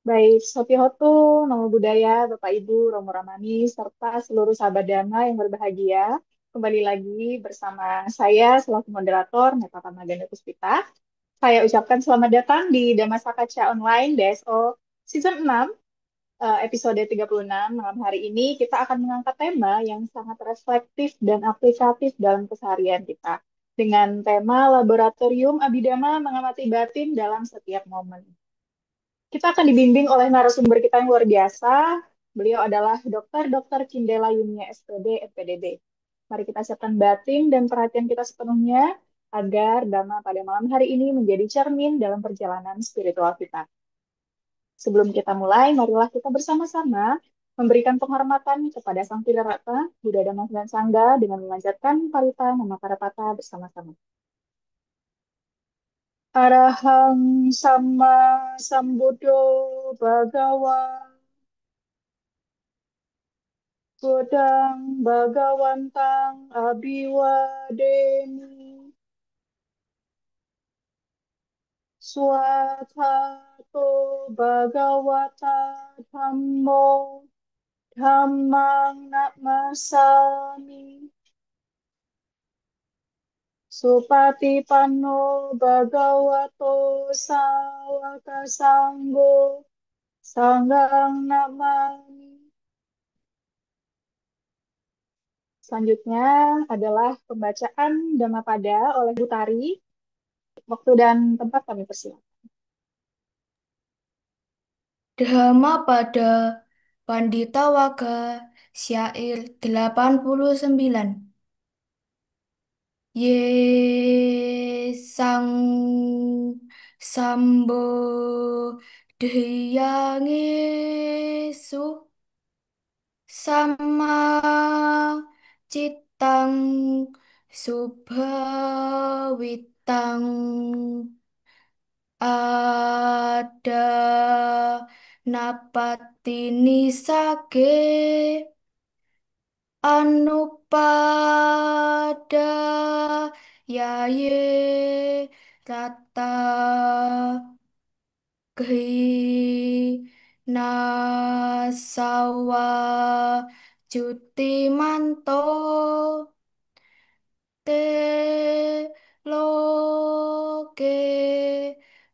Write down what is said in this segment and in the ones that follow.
Baik, Sofi Hotu, Namo Buddhaya, Bapak Ibu, Romo Ramani, serta seluruh sahabat Dhamma yang berbahagia. Kembali lagi bersama saya selaku moderator, Neta Tamaganda Puspita. Saya ucapkan selamat datang di Dhamma Sakaca Online DSO Season 6, episode 36. Malam hari ini kita akan mengangkat tema yang sangat reflektif dan aplikatif dalam keseharian kita. Dengan tema Laboratorium Abhidhamma mengamati batin dalam setiap momen. Kita akan dibimbing oleh narasumber kita yang luar biasa. Beliau adalah Dr. Cindela Yunia SPD, FPDB. Mari kita siapkan batin dan perhatian kita sepenuhnya agar Dhamma pada malam hari ini menjadi cermin dalam perjalanan spiritual kita. Sebelum kita mulai, marilah kita bersama-sama memberikan penghormatan kepada Sang Tirarata, Buddha Dhamma dan Sangha dengan memanjatkan parita nama Karapata bersama-sama. Arahang sama sambuddho bhagawa Budang Bhagawantang Abiwademi Swatato Bhagawata Dhammo Dhammang Namasami Supatipanno Bhagavato Sawaka Sanggo Sanggang Namami. Selanjutnya adalah pembacaan Dhammapada oleh Butari. Waktu dan tempat kami persilakan. Dhammapada Pandita Waka Syair 89. Ye sang sambo dhyang Yesu sama citang subhawitang ada napatini sage Anupada yaye rata ghi nasawa cuti manto te loke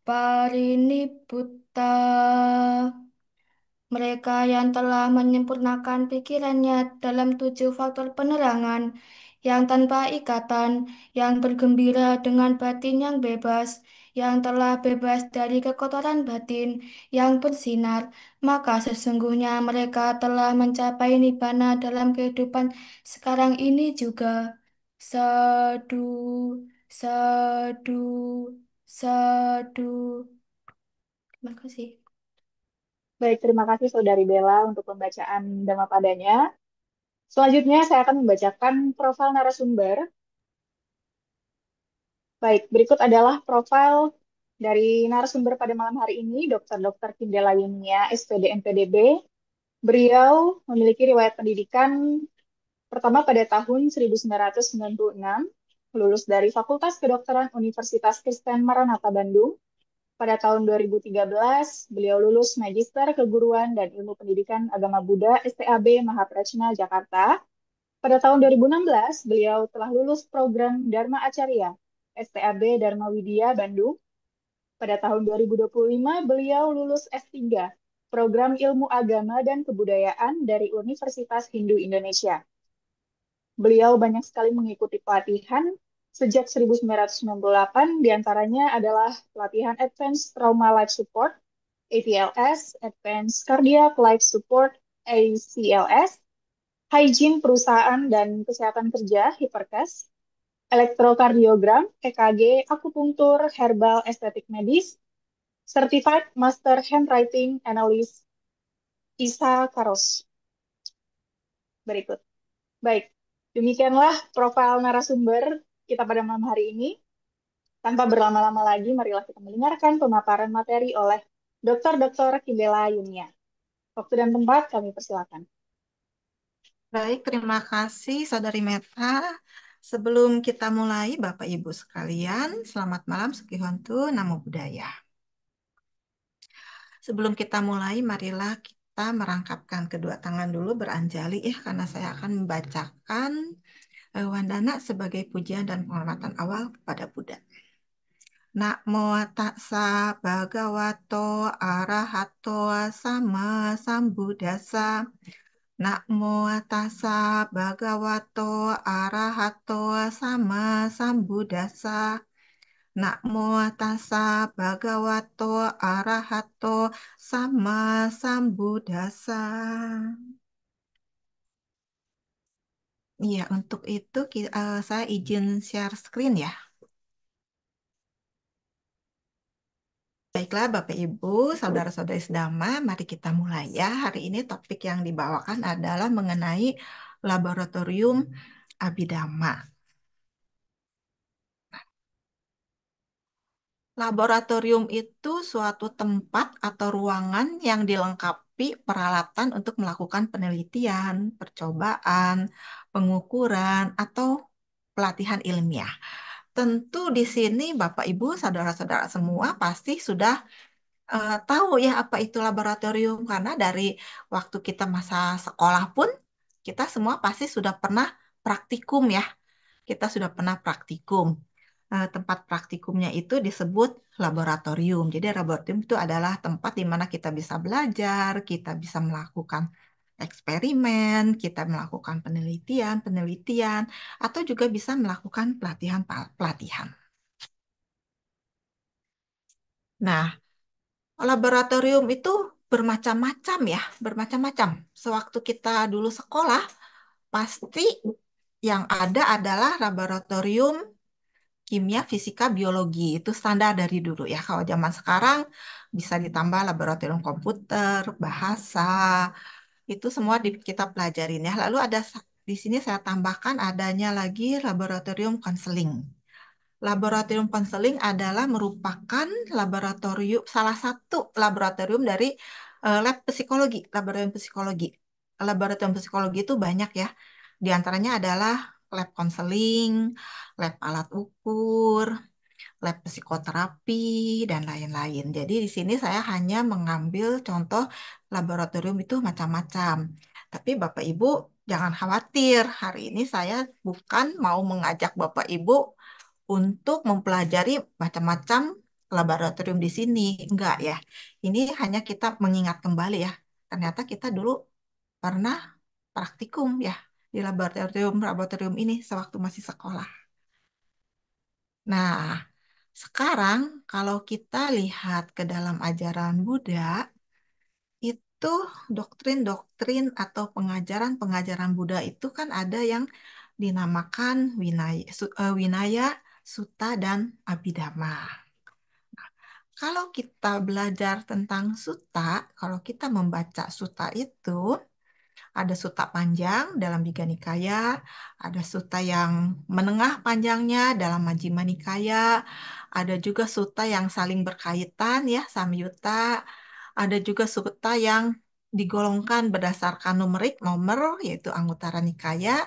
pariniputa. Mereka yang telah menyempurnakan pikirannya dalam 7 faktor penerangan, yang tanpa ikatan, yang bergembira dengan batin yang bebas, yang telah bebas dari kekotoran batin, yang bersinar, maka sesungguhnya mereka telah mencapai nibbana dalam kehidupan sekarang ini juga. Sadu, sadu, sadu. Terima kasih. Baik, terima kasih Saudari Bella untuk pembacaan Dhammapadanya. Selanjutnya saya akan membacakan profil narasumber. Baik, berikut adalah profil dari narasumber pada malam hari ini, Dr. Kindela Yunia, SPD NPDB. Beliau memiliki riwayat pendidikan pertama pada tahun 1996, lulus dari Fakultas Kedokteran Universitas Kristen Maranatha Bandung. Pada tahun 2013, beliau lulus Magister Keguruan dan Ilmu Pendidikan Agama Buddha STAB Mahaprajna Jakarta. Pada tahun 2016, beliau telah lulus program Dharma Acarya STAB Dharma Widya Bandung. Pada tahun 2025, beliau lulus S3 program Ilmu Agama dan Kebudayaan dari Universitas Hindu Indonesia. Beliau banyak sekali mengikuti pelatihan sejak 1998, diantaranya adalah pelatihan Advanced Trauma Life Support, ATLS, Advanced Cardiac Life Support, ACLS, Hygiene Perusahaan dan Kesehatan Kerja, HIPERKES, Elektrokardiogram, EKG, Akupunktur, Herbal Estetik Medis, Certified Master Handwriting Analyst, ISA Karos. Berikut. Baik, demikianlah profil narasumber kita pada malam hari ini. Tanpa berlama-lama lagi, marilah kita mendengarkan pemaparan materi oleh Dr. Kindela Yunia. Waktu dan tempat kami persilakan. Baik, terima kasih Saudari Meta. Sebelum kita mulai, Bapak Ibu sekalian, selamat malam, Sukihontu, Namo Buddhaya. Sebelum kita mulai, marilah kita merangkapkan kedua tangan dulu beranjali ya, karena saya akan membacakan Wandana sebagai pujian dan penghormatan awal kepada Buddha. Namo tassa bhagavato arahato sama sambuddhassa. Namo tassa bhagavato arahato sama sambuddhassa. Namo tassa bhagavato arahato sama sambuddhassa. Iya, untuk itu saya izin share screen ya. Baiklah, Bapak Ibu, saudara-saudari sedama, mari kita mulai ya. Hari ini topik yang dibawakan adalah mengenai laboratorium Abhidhamma. Laboratorium itu suatu tempat atau ruangan yang dilengkapi peralatan untuk melakukan penelitian, percobaan, pengukuran, atau pelatihan ilmiah. Tentu di sini Bapak Ibu, saudara-saudara semua pasti sudah tahu ya apa itu laboratorium karena dari waktu kita masa sekolah pun kita semua pasti sudah pernah praktikum ya. Kita sudah pernah praktikum. Tempat praktikumnya itu disebut laboratorium. Jadi laboratorium itu adalah tempat di mana kita bisa belajar, kita bisa melakukan eksperimen, kita melakukan penelitian, atau juga bisa melakukan pelatihan-pelatihan. Nah, laboratorium itu bermacam-macam ya, bermacam-macam. Sewaktu kita dulu sekolah, pasti yang ada adalah laboratorium kimia, fisika, biologi. Itu standar dari dulu ya. Kalau zaman sekarang bisa ditambah laboratorium komputer, bahasa, itu semua kita pelajarin ya. Lalu ada di sini saya tambahkan adanya lagi laboratorium konseling. Laboratorium konseling adalah merupakan laboratorium salah satu laboratorium dari lab psikologi, laboratorium psikologi. Laboratorium psikologi itu banyak ya. Di antaranya adalah lab konseling, lab alat ukur, lab psikoterapi, dan lain-lain. Jadi di sini saya hanya mengambil contoh laboratorium itu macam-macam. Tapi Bapak Ibu jangan khawatir, hari ini saya bukan mau mengajak Bapak Ibu untuk mempelajari macam-macam laboratorium di sini. Enggak ya. Ini hanya kita mengingat kembali ya. Ternyata kita dulu pernah praktikum ya di laboratorium ini sewaktu masih sekolah. Nah, sekarang kalau kita lihat ke dalam ajaran Buddha, itu doktrin-doktrin atau pengajaran-pengajaran Buddha itu kan ada yang dinamakan Winaya, Sutta, dan Abhidhamma. Kalau kita belajar tentang sutta, kalau kita membaca sutta itu, ada sutta panjang dalam Digha Nikaya, ada sutta yang menengah panjangnya dalam Majjhima Nikaya, ada juga sutta yang saling berkaitan ya, Samyutta, ada juga sutta yang digolongkan berdasarkan numerik nomor yaitu Anguttara Nikaya,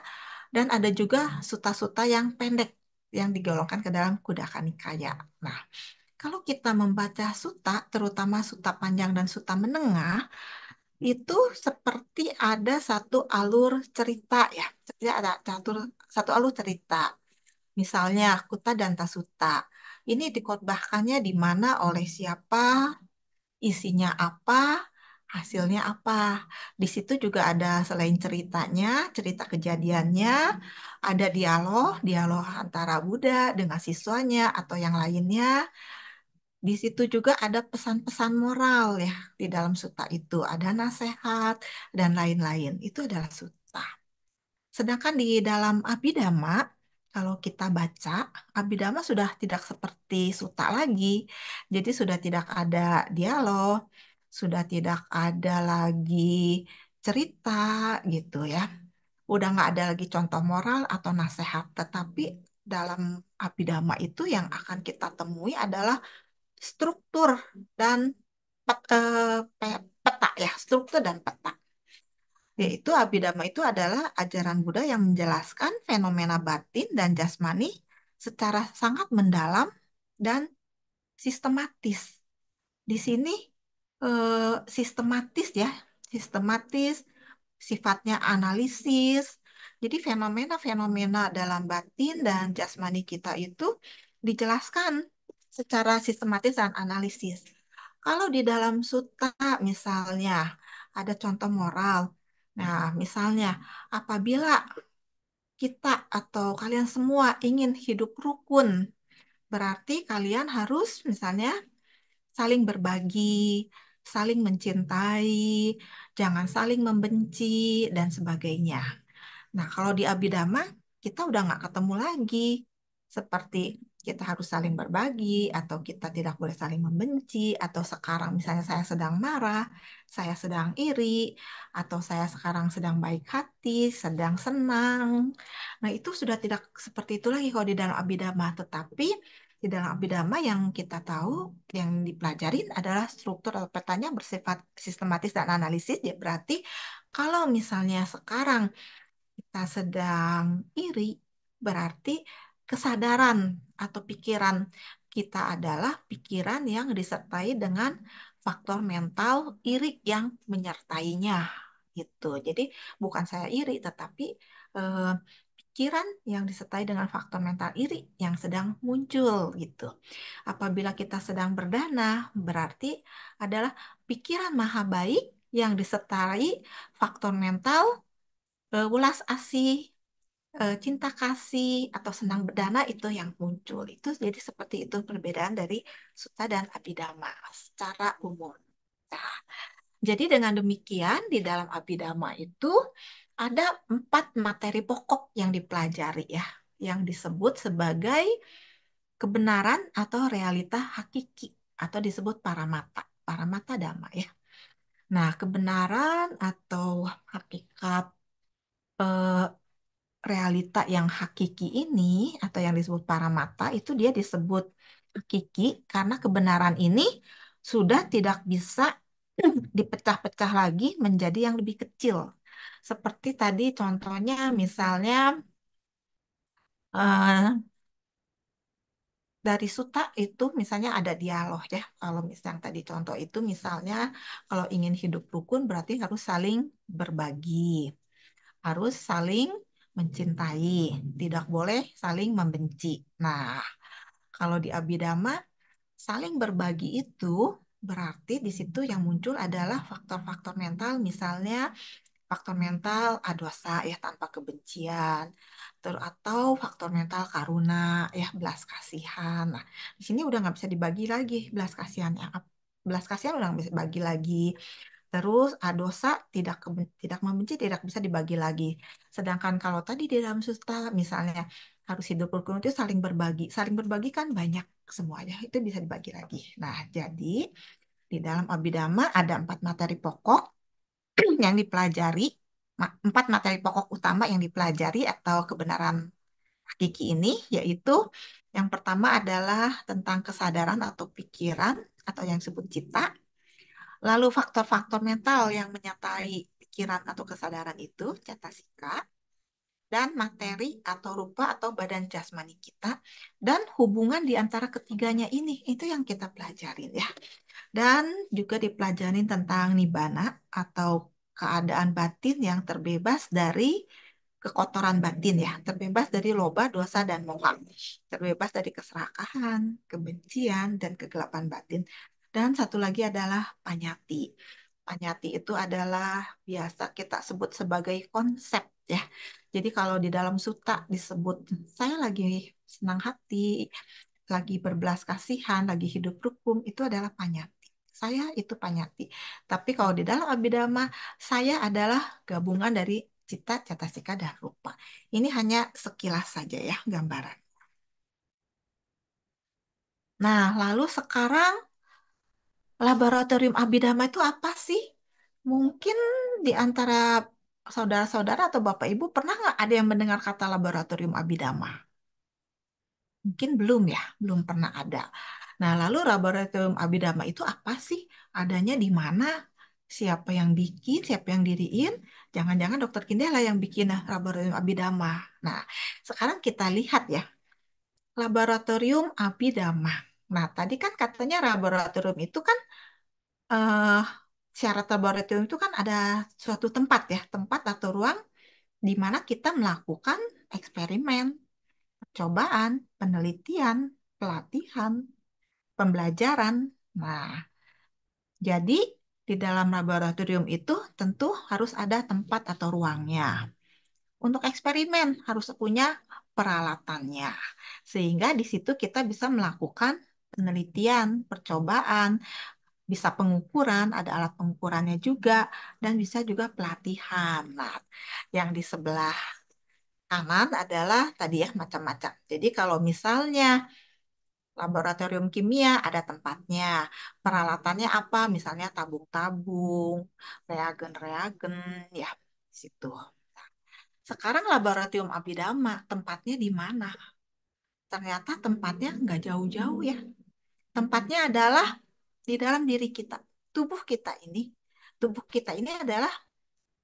dan ada juga sutta-sutta yang pendek yang digolongkan ke dalam Khuddaka Nikaya. Nah, kalau kita membaca sutta, terutama sutta panjang dan sutta menengah, itu seperti ada satu alur cerita ya. Jadi ada satu alur cerita. Misalnya Kutta Danta Sutta. Ini dikhotbahkannya di mana oleh siapa, isinya apa, hasilnya apa. Di situ juga ada selain ceritanya, cerita kejadiannya, ada dialog antara Buddha dengan siswanya atau yang lainnya. Di situ juga ada pesan-pesan moral ya di dalam sutta itu, ada nasihat dan lain-lain. Itu adalah sutta. Sedangkan di dalam Abhidhamma, kalau kita baca, Abhidhamma sudah tidak seperti sutta lagi. Jadi sudah tidak ada dialog, sudah tidak ada lagi cerita gitu ya. Udah nggak ada lagi contoh moral atau nasihat. Tetapi dalam Abhidhamma itu yang akan kita temui adalah struktur dan peta ya, struktur dan peta. Yaitu Abhidhamma itu adalah ajaran Buddha yang menjelaskan fenomena batin dan jasmani secara sangat mendalam dan sistematis. Di sini sistematis ya, sistematis, sifatnya analisis. Jadi fenomena-fenomena dalam batin dan jasmani kita itu dijelaskan secara sistematis dan analisis. Kalau di dalam sutta misalnya ada contoh moral. Nah, misalnya apabila kita atau kalian semua ingin hidup rukun, berarti kalian harus misalnya saling berbagi, saling mencintai, jangan saling membenci, dan sebagainya. Nah, kalau di Abhidhamma, kita udah nggak ketemu lagi. Seperti kita harus saling berbagi, atau kita tidak boleh saling membenci, atau sekarang misalnya saya sedang marah, saya sedang iri, atau saya sekarang sedang baik hati, sedang senang. Nah, itu sudah tidak seperti itu lagi kalau di dalam Abhidhamma. Tetapi di dalam Abhidhamma yang kita tahu, yang dipelajarin adalah struktur atau petanya bersifat sistematis dan analisis. Ya berarti kalau misalnya sekarang kita sedang iri, berarti kesadaran atau pikiran kita adalah pikiran yang disertai dengan faktor mental iri yang menyertainya. Gitu. Jadi bukan saya iri, tetapi eh, pikiran yang disertai dengan faktor mental iri yang sedang muncul gitu. Apabila kita sedang berdana, berarti adalah pikiran maha baik yang disertai faktor mental welas asih, cinta kasih atau senang berdana itu yang muncul. Itu jadi seperti itu perbedaan dari Sutta dan Abhidhamma secara umum. Nah, jadi dengan demikian di dalam Abhidhamma itu ada 4 materi pokok yang dipelajari ya, yang disebut sebagai kebenaran atau realita hakiki atau disebut paramata, paramata dhamma ya. Nah, kebenaran atau hakikat eh, realita yang hakiki ini atau yang disebut paramata itu dia disebut hakiki karena kebenaran ini sudah tidak bisa dipecah-pecah lagi menjadi yang lebih kecil. Seperti tadi contohnya misalnya eh, dari suta itu misalnya ada dialog ya. Kalau misalnya tadi contoh itu misalnya kalau ingin hidup rukun berarti harus saling berbagi, harus saling mencintai, tidak boleh saling membenci. Nah, kalau di Abhidhamma saling berbagi itu berarti di situ yang muncul adalah faktor-faktor mental, misalnya faktor mental adosa ya tanpa kebencian, atau faktor mental karuna ya belas kasihan. Nah, di sini udah nggak bisa dibagi lagi belas kasihannya. Belas kasihan udah nggak bisa dibagi lagi. Terus adosa tidak membenci tidak bisa dibagi lagi. Sedangkan kalau tadi di dalam susta misalnya harus hidup rukun itu saling berbagi. Saling berbagi kan banyak semuanya itu bisa dibagi lagi. Nah, jadi di dalam Abhidhamma ada 4 materi pokok yang dipelajari, 4 materi pokok utama yang dipelajari atau kebenaran hakiki ini, yaitu yang pertama adalah tentang kesadaran atau pikiran atau yang disebut cita, lalu faktor-faktor mental yang menyertai pikiran atau kesadaran itu, cetasika, dan materi atau rupa atau badan jasmani kita, dan hubungan di antara ketiganya ini, itu yang kita pelajarin ya. Dan juga dipelajarin tentang nibbana atau keadaan batin yang terbebas dari kekotoran batin ya, terbebas dari loba, dosa, dan moha, terbebas dari keserakahan, kebencian, dan kegelapan batin. Dan satu lagi adalah panyati. Panyati itu adalah biasa kita sebut sebagai konsep ya. Jadi kalau di dalam suta disebut saya lagi senang hati, lagi berbelas kasihan, lagi hidup rukun, itu adalah panyati. Saya itu panyati. Tapi kalau di dalam Abhidhamma, saya adalah gabungan dari cita, cetasika, dan rupa. Ini hanya sekilas saja ya gambaran. Nah, lalu sekarang laboratorium Abhidhamma itu apa sih? Mungkin di antara saudara-saudara atau bapak ibu pernah nggak ada yang mendengar kata laboratorium Abhidhamma? Mungkin belum ya, belum pernah ada. Nah, lalu laboratorium Abhidhamma itu apa sih? Adanya di mana? Siapa yang bikin, siapa yang diriin? Jangan-jangan dokter Kindela yang bikin laboratorium Abhidhamma. Nah, sekarang kita lihat ya, laboratorium Abhidhamma. Nah, tadi kan katanya laboratorium itu kan eh, syarat laboratorium itu kan ada suatu tempat ya, tempat atau ruang di mana kita melakukan eksperimen, percobaan, penelitian, pelatihan, pembelajaran. Nah, jadi di dalam laboratorium itu tentu harus ada tempat atau ruangnya. Untuk eksperimen harus punya peralatannya. Sehingga di situ kita bisa melakukan penelitian, percobaan, bisa pengukuran, ada alat pengukurannya juga, dan bisa juga pelatihan. Nah, yang di sebelah kanan adalah tadi ya macam-macam. Jadi kalau misalnya laboratorium kimia ada tempatnya, peralatannya apa? Misalnya tabung-tabung, reagen-reagen, ya di situ. Sekarang laboratorium Abidama, tempatnya di mana? Ternyata tempatnya nggak jauh-jauh ya. Tempatnya adalah di dalam diri kita. Tubuh kita ini, tubuh kita ini adalah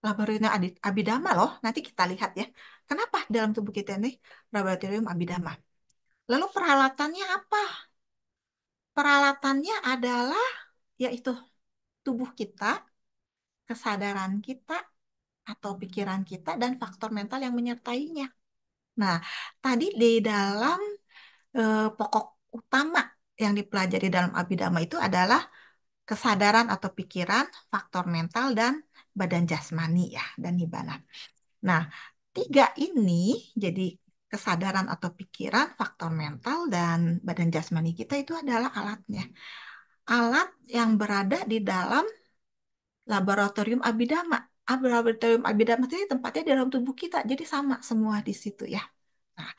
laboratorium Abidama loh. Nanti kita lihat ya. Kenapa dalam tubuh kita ini laboratorium Abidama? Lalu peralatannya apa? Peralatannya adalah yaitu tubuh kita, kesadaran kita, atau pikiran kita, dan faktor mental yang menyertainya. Nah, tadi di dalam pokok utama yang dipelajari dalam Abhidhamma itu adalah kesadaran atau pikiran, faktor mental, dan badan jasmani ya, dan nibbana. Nah, tiga ini jadi kesadaran atau pikiran, faktor mental, dan badan jasmani kita itu adalah alatnya. Alat yang berada di dalam laboratorium Abhidhamma. Laboratorium Abhidhamma ini tempatnya di dalam tubuh kita, jadi sama semua di situ ya. Nah,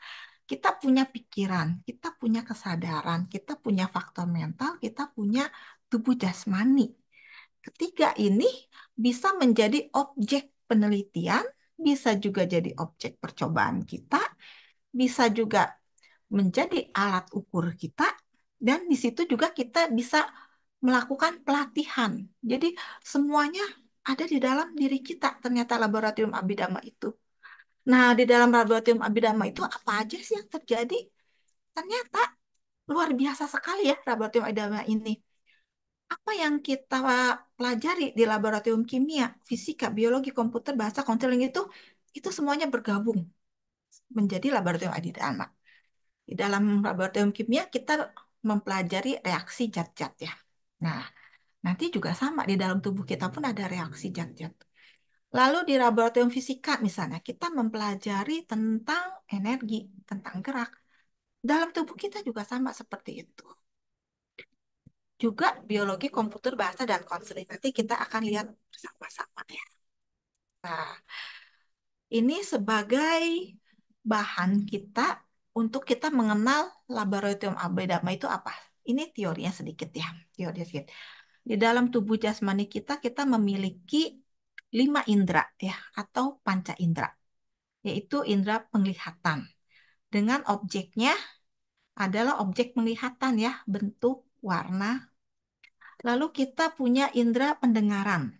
kita punya pikiran, kita punya kesadaran, kita punya faktor mental, kita punya tubuh jasmani. Ketiga ini bisa menjadi objek penelitian, bisa juga jadi objek percobaan kita, bisa juga menjadi alat ukur kita, dan di situ juga kita bisa melakukan pelatihan. Jadi semuanya ada di dalam diri kita, ternyata laboratorium Abhidhamma itu. Nah, di dalam laboratorium Abhidhamma itu apa aja sih yang terjadi? Ternyata luar biasa sekali ya laboratorium Abhidhamma ini. Apa yang kita pelajari di laboratorium kimia, fisika, biologi, komputer, bahasa, konseling itu semuanya bergabung menjadi laboratorium Abhidhamma. Di dalam laboratorium kimia kita mempelajari reaksi zat-zat ya. Nah, nanti juga sama di dalam tubuh kita pun ada reaksi zat-zat. Lalu di laboratorium fisika misalnya kita mempelajari tentang energi, tentang gerak. Dalam tubuh kita juga sama seperti itu. Juga biologi, komputer, bahasa, dan konseling. Nanti kita akan lihat bersama-sama ya. Nah, ini sebagai bahan kita untuk kita mengenal laboratorium Abhidhamma itu apa. Ini teorinya sedikit ya, teorinya sedikit. Di dalam tubuh jasmani kita, kita memiliki 5 indera ya, atau panca indera, yaitu indera penglihatan. Dengan objeknya adalah objek penglihatan ya, bentuk, warna. Lalu kita punya indera pendengaran.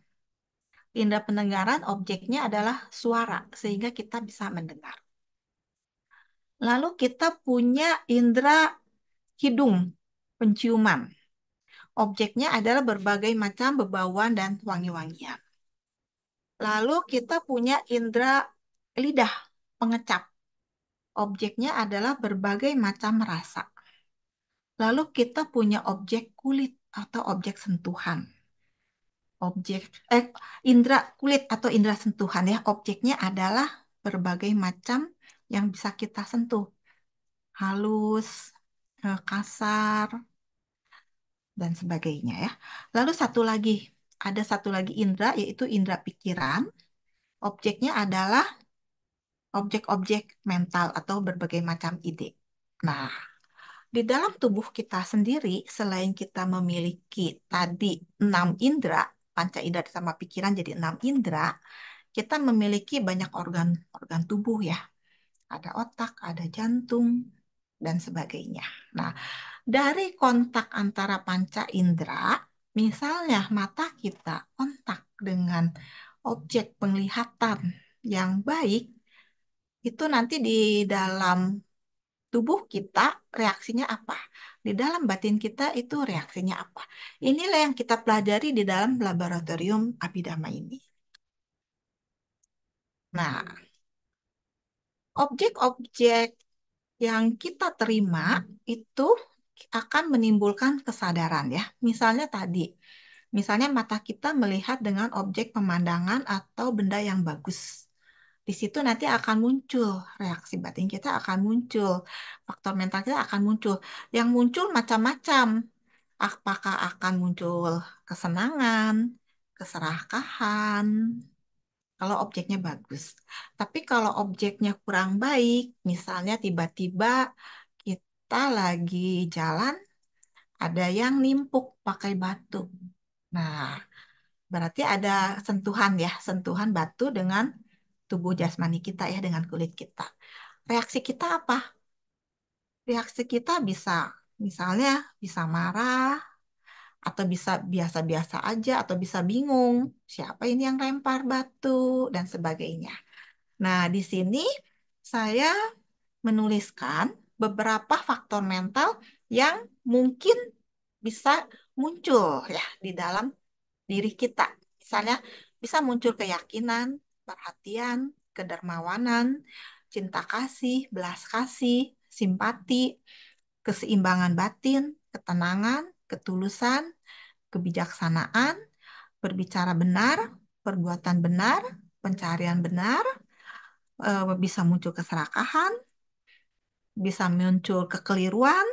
Indera pendengaran objeknya adalah suara, sehingga kita bisa mendengar. Lalu kita punya indera hidung, penciuman. Objeknya adalah berbagai macam bebauan dan wangi-wangian. Lalu kita punya indera lidah, pengecap. Objeknya adalah berbagai macam rasa. Lalu kita punya objek kulit atau objek sentuhan. Objek indera kulit atau indera sentuhan ya, objeknya adalah berbagai macam yang bisa kita sentuh. Halus, kasar, dan sebagainya ya. Lalu ada satu lagi indera yaitu indera pikiran. Objeknya adalah objek-objek mental atau berbagai macam ide. Nah, di dalam tubuh kita sendiri, selain kita memiliki tadi 6 indera, panca indera sama pikiran jadi 6 indera, kita memiliki banyak organ-organ tubuh ya. Ada otak, ada jantung, dan sebagainya. Nah, dari kontak antara panca indera, misalnya mata kita kontak dengan objek penglihatan yang baik, itu nanti di dalam tubuh kita reaksinya apa. Di dalam batin kita itu reaksinya apa. Inilah yang kita pelajari di dalam laboratorium Abhidhamma ini. Nah, objek-objek yang kita terima itu akan menimbulkan kesadaran ya. Misalnya tadi, misalnya mata kita melihat dengan objek pemandangan atau benda yang bagus. Di situ nanti akan muncul reaksi batin kita akan muncul, faktor mental kita akan muncul. Yang muncul macam-macam. Apakah akan muncul kesenangan, keserakahan, kalau objeknya bagus. Tapi kalau objeknya kurang baik, misalnya tiba-tiba kita lagi jalan, ada yang nimpuk pakai batu. Nah, berarti ada sentuhan ya, sentuhan batu dengan tubuh jasmani kita ya, dengan kulit kita. Reaksi kita apa? Reaksi kita bisa, misalnya bisa marah, atau bisa biasa-biasa aja, atau bisa bingung. Siapa ini yang lempar batu, dan sebagainya. Nah, di sini saya menuliskan beberapa faktor mental yang mungkin bisa muncul ya di dalam diri kita. Misalnya bisa muncul keyakinan, perhatian, kedermawanan, cinta kasih, belas kasih, simpati, keseimbangan batin, ketenangan, ketulusan, kebijaksanaan, berbicara benar, perbuatan benar, pencarian benar, bisa muncul keserakahan, bisa muncul kekeliruan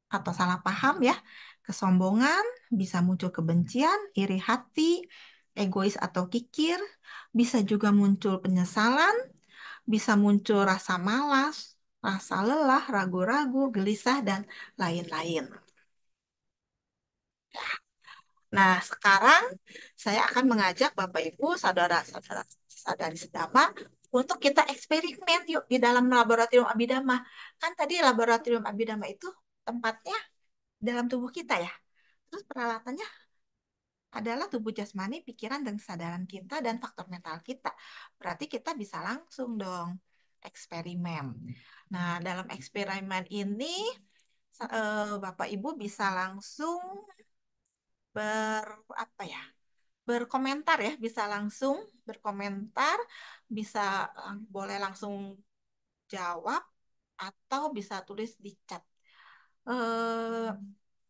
atau salah paham ya, kesombongan, bisa muncul kebencian, iri hati, egois atau kikir, bisa juga muncul penyesalan, bisa muncul rasa malas, rasa lelah, ragu-ragu, gelisah, dan lain-lain. Nah, sekarang saya akan mengajak Bapak Ibu, saudara-saudara sadari sedama, untuk kita eksperimen yuk di dalam laboratorium Abhidhamma. Kan tadi laboratorium Abhidhamma itu tempatnya dalam tubuh kita ya. Terus peralatannya adalah tubuh jasmani, pikiran, dan kesadaran kita, dan faktor mental kita. Berarti kita bisa langsung dong eksperimen. Nah, dalam eksperimen ini, Bapak Ibu bisa langsung apa ya, berkomentar ya, bisa langsung berkomentar, bisa boleh langsung jawab, atau bisa tulis di chat. Eh,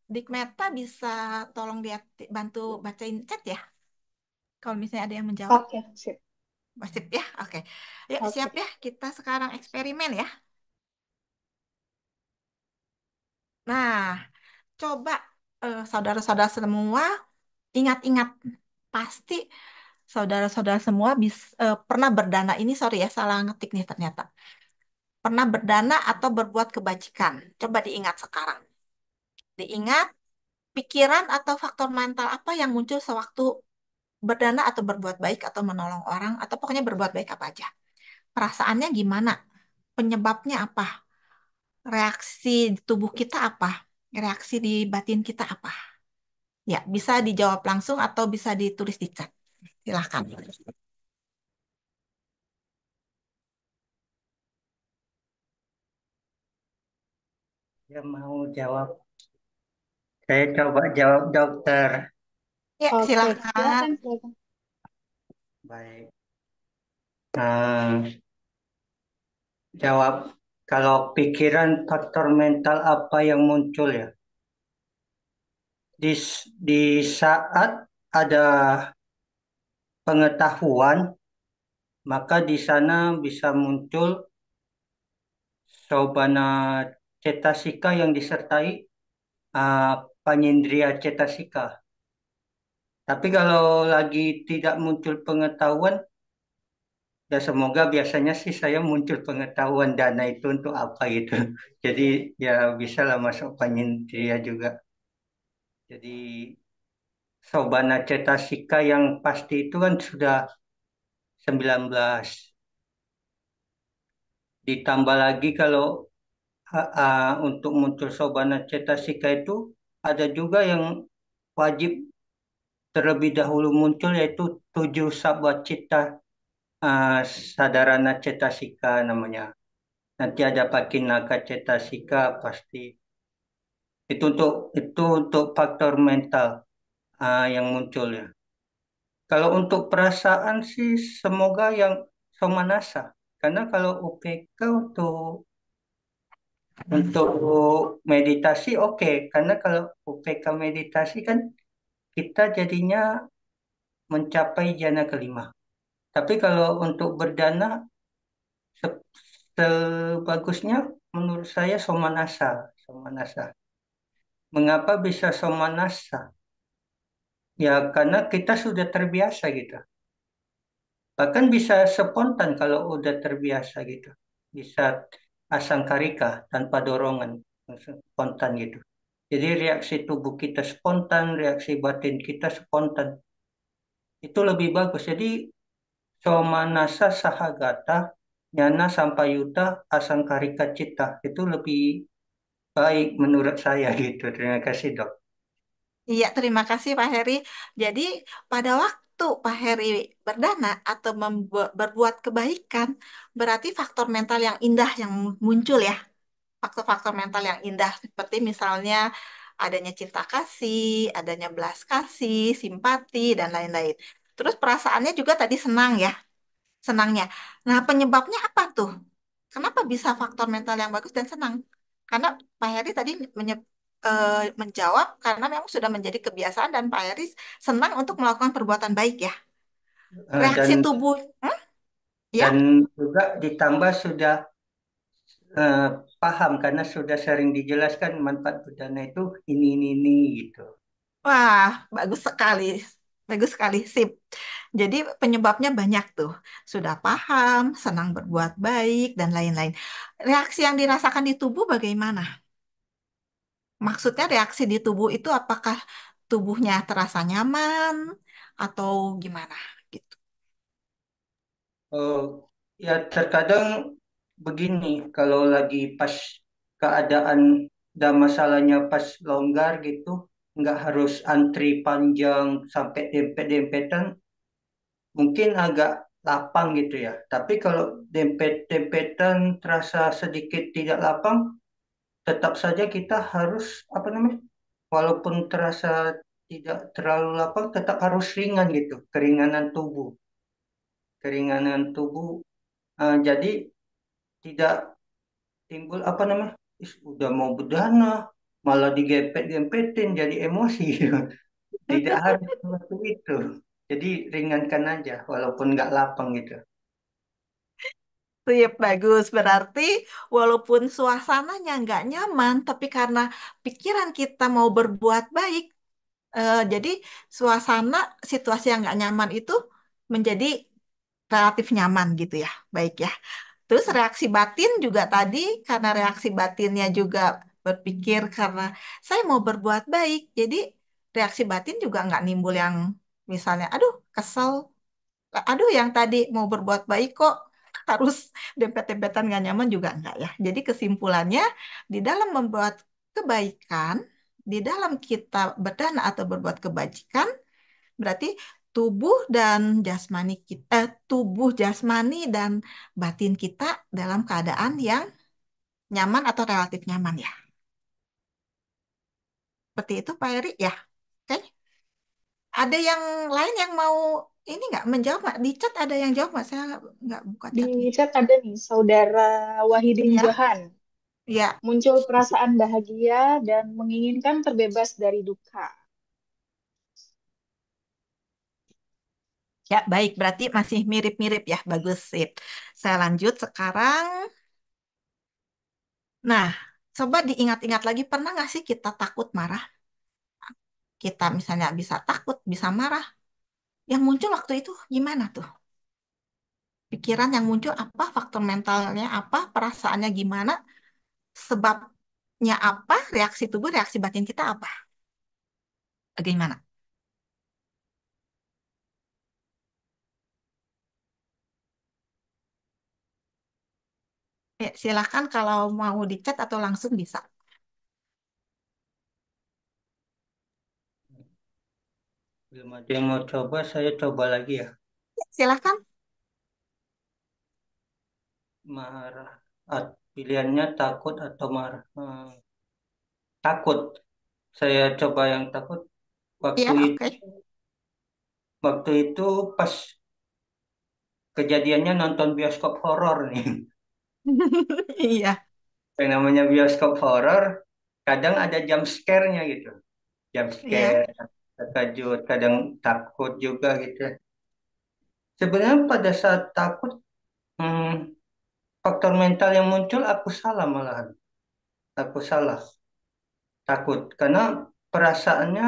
Dikmeta bisa tolong lihat, bantu bacain chat ya, kalau misalnya ada yang menjawab. Oke, sip. Sip ya, oke. Yuk siap Oke. ya, kita sekarang eksperimen ya. Nah, coba saudara-saudara semua ingat-ingat, pasti saudara-saudara semua pernah berdana, ini sorry ya, salah ngetik nih ternyata. Pernah berdana atau berbuat kebajikan. Coba diingat sekarang. Diingat pikiran atau faktor mental apa yang muncul sewaktu berdana atau berbuat baik atau menolong orang atau pokoknya berbuat baik apa aja. Perasaannya gimana? Penyebabnya apa? Reaksi di tubuh kita apa? Reaksi di batin kita apa? Ya, bisa dijawab langsung atau bisa ditulis di chat. Silahkan. Dia mau jawab. Saya coba jawab dokter. Ya, Oke, silahkan. silakan, silakan. Baik. Jawab. Kalau pikiran faktor mental apa yang muncul ya? Di saat ada pengetahuan, maka di sana bisa muncul sobana cetasika yang disertai uh, panindria cetasika. Tapi kalau lagi tidak muncul pengetahuan, ya semoga biasanya sih saya muncul pengetahuan dana itu untuk apa gitu. Jadi ya bisa lah masuk penyintia juga. Jadi Sobana Cetasika yang pasti itu kan sudah 19. Ditambah lagi kalau untuk muncul Sobana Cetasika itu ada juga yang wajib terlebih dahulu muncul yaitu 7 sabwa cita, uh, sadarana cetasika namanya. nanti ada Pakinaka Cetasika pasti. Itu untuk faktor mental yang muncul ya. Kalau untuk perasaan sih semoga yang Somanasa. Karena kalau UPK untuk meditasi oke. Karena kalau UPK meditasi kan kita jadinya mencapai jana kelima. Tapi kalau untuk berdana se- sebagusnya menurut saya Somanasa. Somanasa. Mengapa bisa Somanasa? Ya karena kita sudah terbiasa gitu. Bahkan bisa spontan kalau udah terbiasa gitu. Bisa asangkarika tanpa dorongan, langsung spontan gitu. Jadi reaksi tubuh kita spontan, reaksi batin kita spontan. Itu lebih bagus. Jadi somanasa sahagata, nyana sampayuta, asangkarika citta. Itu lebih baik menurut saya gitu. Terima kasih dok. Iya, terima kasih Pak Heri. Jadi pada waktu Pak Heri berdana atau berbuat kebaikan, berarti faktor mental yang indah yang muncul ya. Faktor-faktor mental yang indah seperti misalnya adanya cinta kasih, adanya belas kasih, simpati, dan lain-lain. Terus perasaannya juga tadi senang ya, senangnya. Nah, penyebabnya apa tuh? Kenapa bisa faktor mental yang bagus dan senang? Karena Pak Heri tadi menjawab karena memang sudah menjadi kebiasaan dan Pak Heri senang untuk melakukan perbuatan baik ya. Reaksi Dan tubuh, ya. dan juga ditambah sudah eh, paham karena sudah sering dijelaskan manfaat perdana itu ini gitu. Wah, bagus sekali. Bagus sekali, sip. Jadi penyebabnya banyak tuh. Sudah paham, senang berbuat baik, dan lain-lain. Reaksi yang dirasakan di tubuh bagaimana? Maksudnya reaksi di tubuh itu apakah tubuhnya terasa nyaman atau gimana gitu? Oh, ya terkadang begini kalau lagi pas keadaan dan masalahnya pas longgar gitu, nggak harus antri panjang sampai dempet-dempetan, mungkin agak lapang gitu ya. Tapi kalau dempet-dempetan terasa sedikit tidak lapang, tetap saja kita harus apa namanya? Walaupun terasa tidak terlalu lapang, tetap harus ringan gitu, keringanan tubuh. Jadi tidak timbul apa namanya? Udah mau berdana, malah digepet-gempetin jadi emosi. Tidak harus seperti itu. Jadi ringankan aja, walaupun nggak lapang gitu. Sip, bagus. Berarti walaupun suasananya nggak nyaman, tapi karena pikiran kita mau berbuat baik, jadi suasana situasi yang nggak nyaman itu menjadi relatif nyaman gitu ya. Baik ya. Terus reaksi batin juga tadi karena reaksi batinnya juga berpikir karena saya mau berbuat baik. Jadi reaksi batin juga nggak nimbul yang misalnya, aduh kesel, aduh yang tadi mau berbuat baik kok harus dempet-dempetan nggak nyaman juga enggak ya. Jadi kesimpulannya di dalam membuat kebaikan, di dalam kita berdana atau berbuat kebajikan, berarti tubuh dan jasmani kita, tubuh jasmani dan batin kita dalam keadaan yang nyaman atau relatif nyaman ya. Seperti itu Pak Eri ya. Oke. Ada yang lain yang mau ini nggak menjawab nggak? Di chat ada yang jawab nggak? Saya nggak buka Di chat nih. chat ada nih, Saudara Wahidin Ya, Johan. ya, Muncul perasaan bahagia dan menginginkan terbebas dari duka. ya baik. Berarti masih mirip-mirip ya. Bagus sip. Saya lanjut sekarang. Nah, coba diingat-ingat lagi pernah nggak sih kita takut marah? Kita misalnya bisa takut, bisa marah. Yang muncul waktu itu gimana tuh? Pikiran yang muncul apa, faktor mentalnya apa, perasaannya gimana, sebabnya apa, reaksi tubuh, reaksi batin kita apa? Bagaimana? Ya, silakan kalau mau di chat atau langsung bisa. Belum ada yang mau coba, saya coba lagi ya. Ya, silakan. Marah, Pilihannya takut atau marah. Takut. Saya coba yang takut. Waktu Iya, itu, oke. waktu itu pas kejadiannya nonton bioskop horor nih. Iya, Yang namanya bioskop horor, kadang ada jump scare-nya gitu. Jump iya. scare, terkejut, kadang takut juga gitu. Sebenarnya pada saat takut, hmm, faktor mental yang muncul aku salah malahan. Aku salah, takut. Karena perasaannya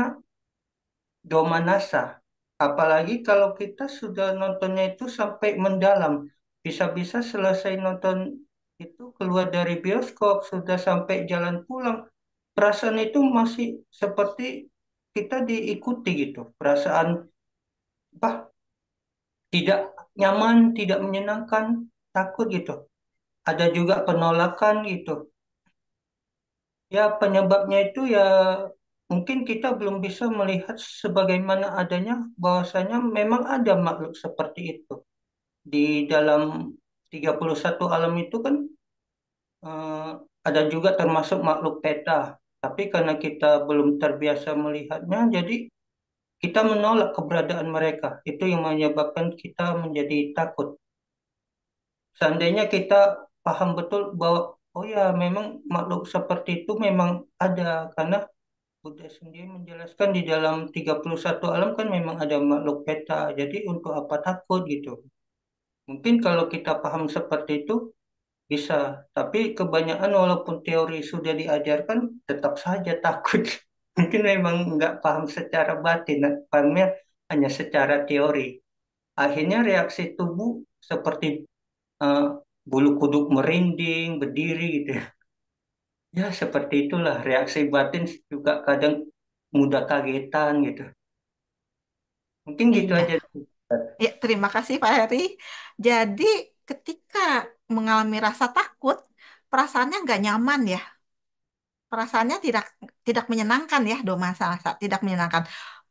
Domanasa. Apalagi kalau kita sudah nontonnya itu sampai mendalam. Bisa-bisa selesai nonton itu keluar dari bioskop, sudah sampai jalan pulang. Perasaan itu masih seperti kita diikuti gitu. Perasaan bah tidak nyaman, tidak menyenangkan, takut gitu. Ada juga penolakan gitu. Ya penyebabnya itu ya mungkin kita belum bisa melihat sebagaimana adanya bahwasanya memang ada makhluk seperti itu. Di dalam 31 alam itu kan eh, ada juga termasuk makhluk peta. Tapi karena kita belum terbiasa melihatnya, jadi kita menolak keberadaan mereka. Itu yang menyebabkan kita menjadi takut. Seandainya kita paham betul bahwa oh ya memang makhluk seperti itu memang ada karena Buddha sendiri menjelaskan di dalam 31 alam kan memang ada makhluk peta. Jadi untuk apa takut gitu. Mungkin kalau kita paham seperti itu bisa. Tapi kebanyakan walaupun teori sudah diajarkan tetap saja takut. Mungkin memang nggak paham secara batin. Pahamnya hanya secara teori. Akhirnya reaksi tubuh seperti eh, bulu kuduk merinding, berdiri gitu ya. Ya seperti itulah reaksi batin juga kadang mudah kagetan gitu. Mungkin gitu Iya. aja. Ya, terima kasih Pak Heri. Jadi, ketika mengalami rasa takut, perasaannya nggak nyaman ya. Perasaannya tidak tidak menyenangkan ya, Doma Salasa, tidak menyenangkan.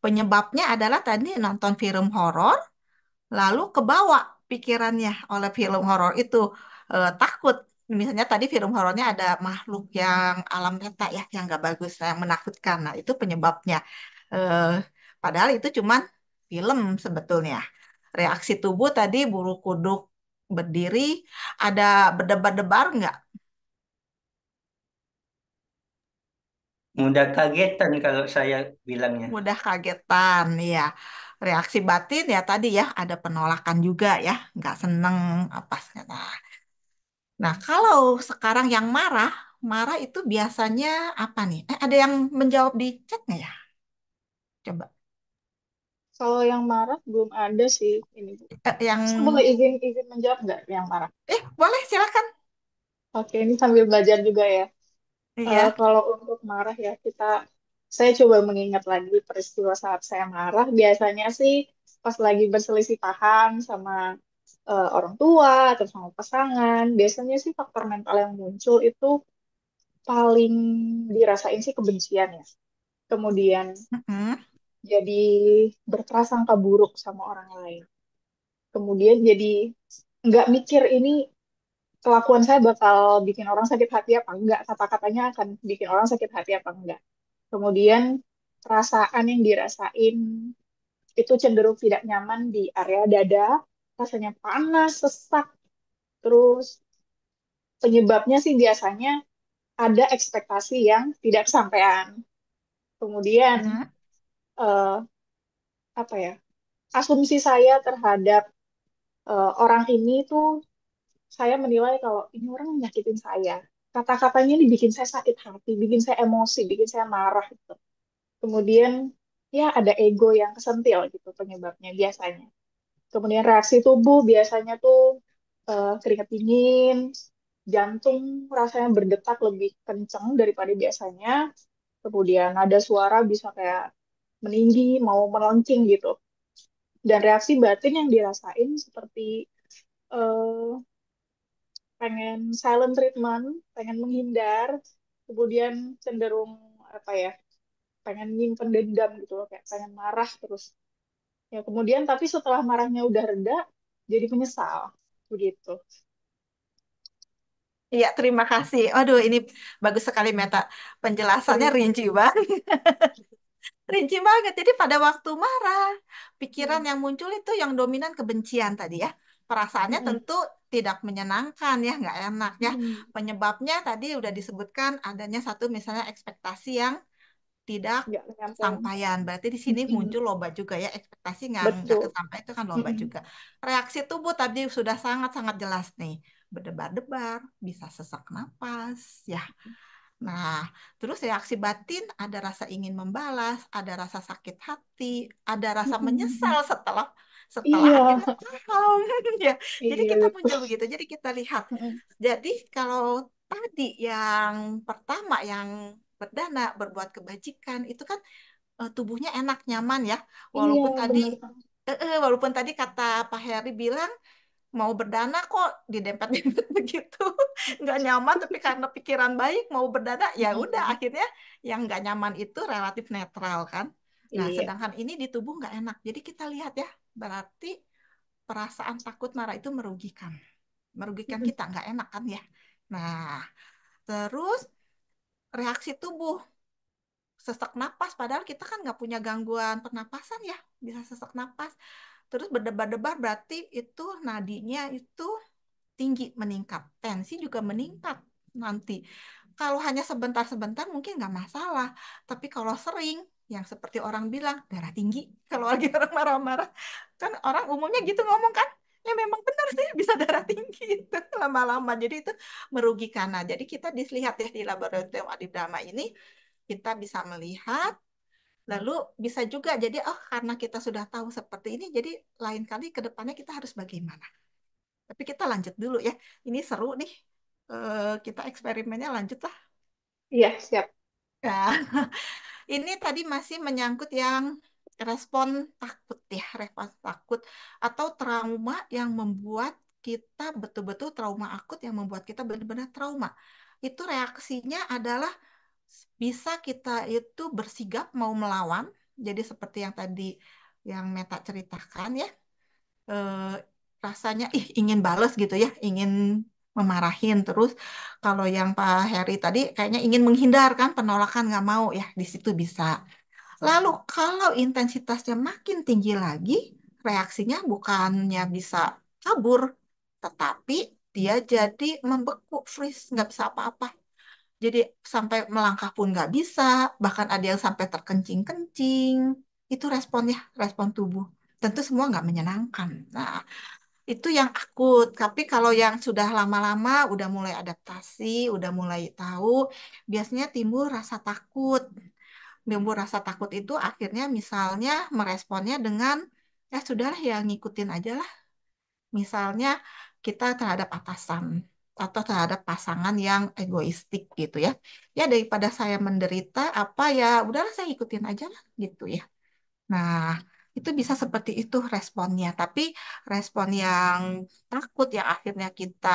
Penyebabnya adalah tadi nonton film horor, lalu kebawa pikirannya oleh film horor itu takut. Misalnya tadi film horornya ada makhluk yang alam nyata ya, yang nggak bagus, yang menakutkan. Nah, itu penyebabnya. Eh, Padahal itu cuman film sebetulnya. Reaksi tubuh tadi bulu kuduk berdiri, ada berdebar-debar nggak? Mudah kagetan kalau saya bilangnya. Mudah kagetan, ya. Reaksi batin ya tadi ya, ada penolakan juga ya, nggak seneng apa. Nah, kalau sekarang yang marah, marah itu biasanya apa nih? Ada yang menjawab di chat nggak ya? Coba. Kalau yang marah belum ada sih ini, Bu. Yang Saya boleh izin izin menjawab nggak yang marah? boleh silakan. Oke, ini sambil belajar juga ya. Iya. Kalau untuk marah ya saya coba mengingat lagi peristiwa saat saya marah. Biasanya sih pas lagi berselisih paham sama orang tua atau sama pasangan, biasanya sih faktor mental yang muncul itu paling dirasain sih kebencian ya. Kemudian Mm-mm. jadi berprasangka buruk sama orang lain. Kemudian jadi nggak mikir ini kelakuan saya bakal bikin orang sakit hati apa enggak, kata-katanya akan bikin orang sakit hati apa enggak. Kemudian perasaan yang dirasain itu cenderung tidak nyaman di area dada, rasanya panas, sesak, terus penyebabnya sih biasanya ada ekspektasi yang tidak kesampaian. Kemudian Mm-mm. eh, apa ya? Asumsi saya terhadap orang ini tuh saya menilai kalau ini orang menyakitin saya. Kata-katanya ini bikin saya sakit hati, bikin saya emosi, bikin saya marah gitu. Kemudian ya ada ego yang kesentil gitu penyebabnya biasanya. Kemudian reaksi tubuh biasanya tuh keringat dingin, jantung rasanya berdetak lebih kencang daripada biasanya. Kemudian ada suara bisa kayak meninggi, mau melonceng gitu. Dan reaksi batin yang dirasain seperti eh, pengen silent treatment, pengen menghindar, kemudian cenderung apa ya, pengen nyimpen dendam gitu loh, kayak pengen marah terus. Ya kemudian tapi setelah marahnya udah reda, jadi menyesal begitu. Iya, terima kasih. Aduh, ini bagus sekali Meta. Penjelasannya Iya. rinci banget. Rinci banget. Jadi pada waktu marah, pikiran Mm, yang muncul itu yang dominan kebencian tadi ya. Perasaannya mm, tentu tidak menyenangkan ya, nggak enak ya. mm. Penyebabnya tadi udah disebutkan adanya satu misalnya ekspektasi yang tidak Nggak nyampe. kesampaian. Berarti di sini Mm, muncul loba juga ya, ekspektasi nggak betul. kesampaian itu kan loba Mm, juga. Reaksi tubuh tadi sudah sangat-sangat jelas nih. Berdebar-debar, bisa sesak napas, ya. Nah, terus reaksi batin ada rasa ingin membalas, ada rasa sakit hati, ada rasa mm. menyesal setelah setelah Iya, akhirnya paham ya. Jadi iya kita betul. muncul begitu. Jadi kita lihat. Mm, Jadi kalau tadi yang pertama yang berdana berbuat kebajikan itu kan tubuhnya enak nyaman ya. iya Walaupun tadi benar. walaupun tadi kata Pak Heri bilang mau berdana kok didempet-dempet begitu nggak nyaman tapi karena pikiran baik mau berdana ya udah Mm, akhirnya yang nggak nyaman itu relatif netral kan. Nah iya. sedangkan ini di tubuh nggak enak jadi kita lihat ya berarti perasaan takut marah itu merugikan merugikan Mm, kita nggak enak kan ya. Nah terus reaksi tubuh sesak napas padahal kita kan nggak punya gangguan pernapasan ya bisa sesak napas terus berdebar-debar berarti itu nadinya itu tinggi meningkat, tensi juga meningkat nanti. Kalau hanya sebentar-sebentar mungkin nggak masalah, tapi kalau sering, yang seperti orang bilang darah tinggi, kalau lagi orang marah-marah, kan orang umumnya gitu ngomong kan, ya memang benar sih bisa darah tinggi itu lama-lama. Jadi itu merugikan. Nah, jadi kita dilihat ya di laboratorium Adidama ini, kita bisa melihat. Lalu bisa juga jadi oh karena kita sudah tahu seperti ini jadi lain kali ke depannya kita harus bagaimana. Tapi kita lanjut dulu ya. Ini seru nih. Kita eksperimennya lanjut lah. iya, siap. Nah, ini tadi masih menyangkut yang respon takut ya, respon takut atau trauma yang membuat kita betul-betul trauma akut yang membuat kita benar-benar trauma. Itu reaksinya adalah bisa kita itu bersigap mau melawan. Jadi seperti yang tadi yang Meta ceritakan ya. eh, Rasanya ingin bales gitu ya, ingin memarahin terus. Kalau yang Pak Heri tadi kayaknya ingin menghindarkan, penolakan nggak mau ya, di situ bisa. Lalu kalau intensitasnya makin tinggi lagi, reaksinya bukannya bisa kabur, tetapi dia jadi membeku, freeze, nggak bisa apa-apa. Jadi sampai melangkah pun nggak bisa, bahkan ada yang sampai terkencing-kencing. Itu responnya, respon tubuh. Tentu semua nggak menyenangkan. Nah, itu yang akut. Tapi kalau yang sudah lama-lama, udah mulai adaptasi, udah mulai tahu, biasanya timbul rasa takut. Timbul rasa takut itu akhirnya misalnya meresponnya dengan, ya sudahlah ya ngikutin aja lah. Misalnya kita terhadap atasan atau terhadap pasangan yang egoistik gitu ya. Ya daripada saya menderita, apa ya udahlah saya ikutin aja lah gitu ya. Nah, itu bisa seperti itu responnya. Tapi respon yang takut yang akhirnya kita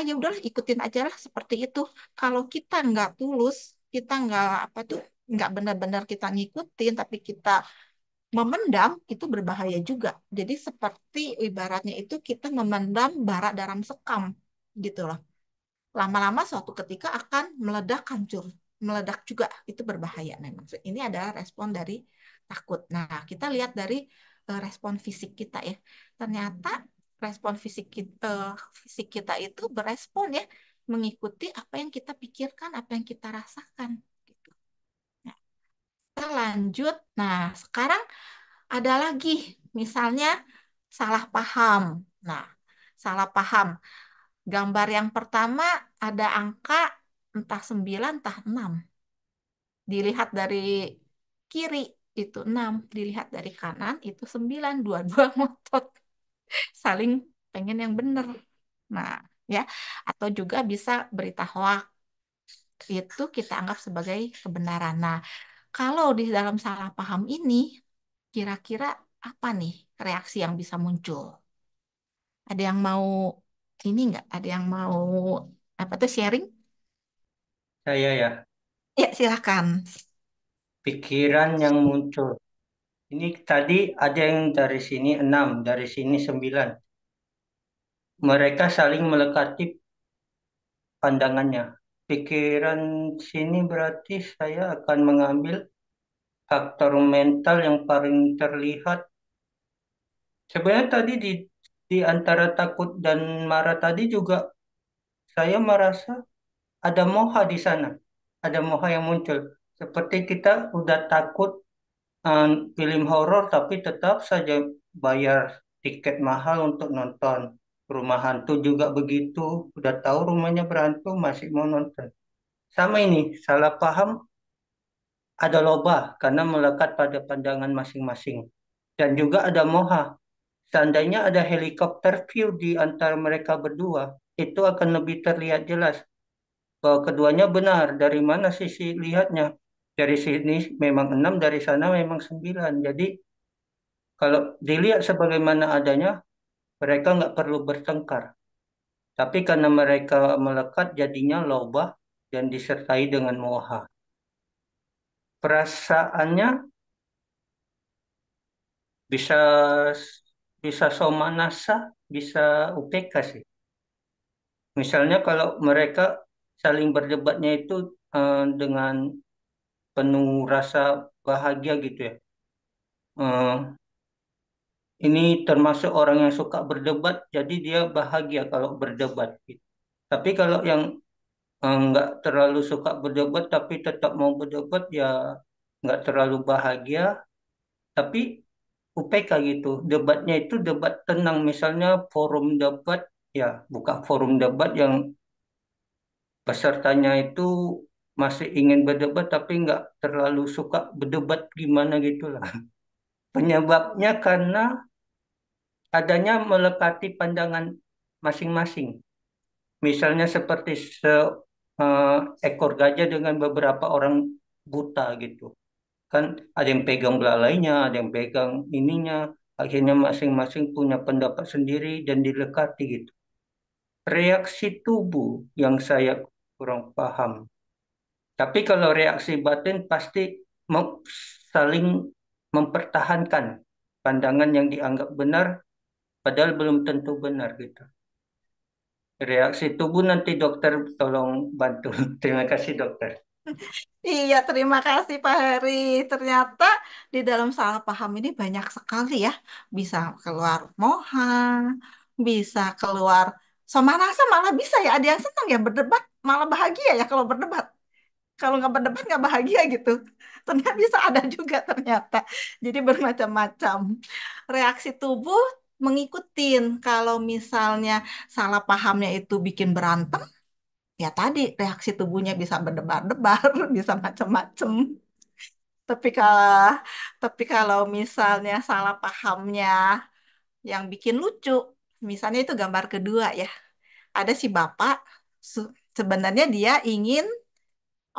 ya udahlah ikutin aja lah seperti itu. Kalau kita nggak tulus, kita nggak apa tuh nggak benar-benar kita ngikutin, tapi kita memendam itu berbahaya juga. Jadi seperti ibaratnya itu kita memendam bara dalam sekam gitu loh. Lama-lama suatu ketika akan meledak hancur. Meledak juga itu berbahaya memang. Ini adalah respon dari takut. Nah, kita lihat dari respon fisik kita ya. Ternyata respon fisik kita itu berespon ya mengikuti apa yang kita pikirkan, apa yang kita rasakan gitu. Nah, kita lanjut. Nah, sekarang ada lagi misalnya salah paham. Nah, salah paham. Gambar yang pertama ada angka entah 9 entah 6. Dilihat dari kiri itu 6, dilihat dari kanan itu 9, dua-dua ngotot saling pengen yang benar. Nah, ya. Atau juga bisa berita hoax itu kita anggap sebagai kebenaran. Nah, kalau di dalam salah paham ini kira-kira apa nih reaksi yang bisa muncul? Ada yang mau ini nggak? Ada yang mau apa tuh sharing? Saya ya, Ya, silakan. pikiran yang muncul. Ini tadi ada yang dari sini 6, dari sini 9. Mereka saling melekati pandangannya. Pikiran sini berarti saya akan mengambil faktor mental yang paling terlihat. Sebenarnya tadi di antara takut dan marah tadi juga saya merasa ada moha di sana. Ada moha yang muncul. Seperti kita udah takut film horor tapi tetap saja bayar tiket mahal untuk nonton. Rumah hantu juga begitu. Udah tahu rumahnya berhantu masih mau nonton. Sama ini, salah paham ada loba karena melekat pada pandangan masing-masing. Dan juga ada moha. Seandainya ada helikopter view di antara mereka berdua, itu akan lebih terlihat jelas bahwa keduanya benar. Dari mana sisi lihatnya? Dari sini memang 6, dari sana memang 9. Jadi kalau dilihat sebagaimana adanya, mereka nggak perlu bertengkar. Tapi karena mereka melekat, jadinya lobah dan disertai dengan moha. Perasaannya bisa bisa somanasa, bisa UPK sih. Misalnya kalau mereka saling berdebatnya itu dengan penuh rasa bahagia gitu ya. Eh, ini termasuk orang yang suka berdebat, jadi dia bahagia kalau berdebat gitu. Tapi kalau yang nggak terlalu suka berdebat tapi tetap mau berdebat ya nggak terlalu bahagia, tapi UPK gitu. Debatnya itu debat tenang, misalnya forum debat, ya buka forum debat yang pesertanya itu masih ingin berdebat tapi nggak terlalu suka berdebat gimana gitulah. Penyebabnya karena adanya melekati pandangan masing-masing. Misalnya seperti ekor gajah dengan beberapa orang buta gitu. Kan ada yang pegang belalainya, ada yang pegang ininya. Akhirnya masing-masing punya pendapat sendiri dan dilekati gitu. Reaksi tubuh yang saya kurang paham. Tapi kalau reaksi batin pasti saling mempertahankan pandangan yang dianggap benar, padahal belum tentu benar gitu. Reaksi tubuh nanti dokter tolong bantu. Terima kasih dokter. Iya, terima kasih Pak Heri. Ternyata di dalam salah paham ini banyak sekali ya. Bisa keluar moha, bisa keluar somanasa, malah bisa ya. Ada yang senang ya berdebat, malah bahagia ya kalau berdebat. Kalau nggak berdebat nggak bahagia gitu. Ternyata bisa ada juga ternyata. Jadi bermacam-macam. Reaksi tubuh mengikutin. Kalau misalnya salah pahamnya itu bikin berantem, ya tadi reaksi tubuhnya bisa berdebar-debar, bisa macam-macam. Tapi kalau misalnya salah pahamnya yang bikin lucu, misalnya itu gambar kedua ya. Ada si bapak sebenarnya dia ingin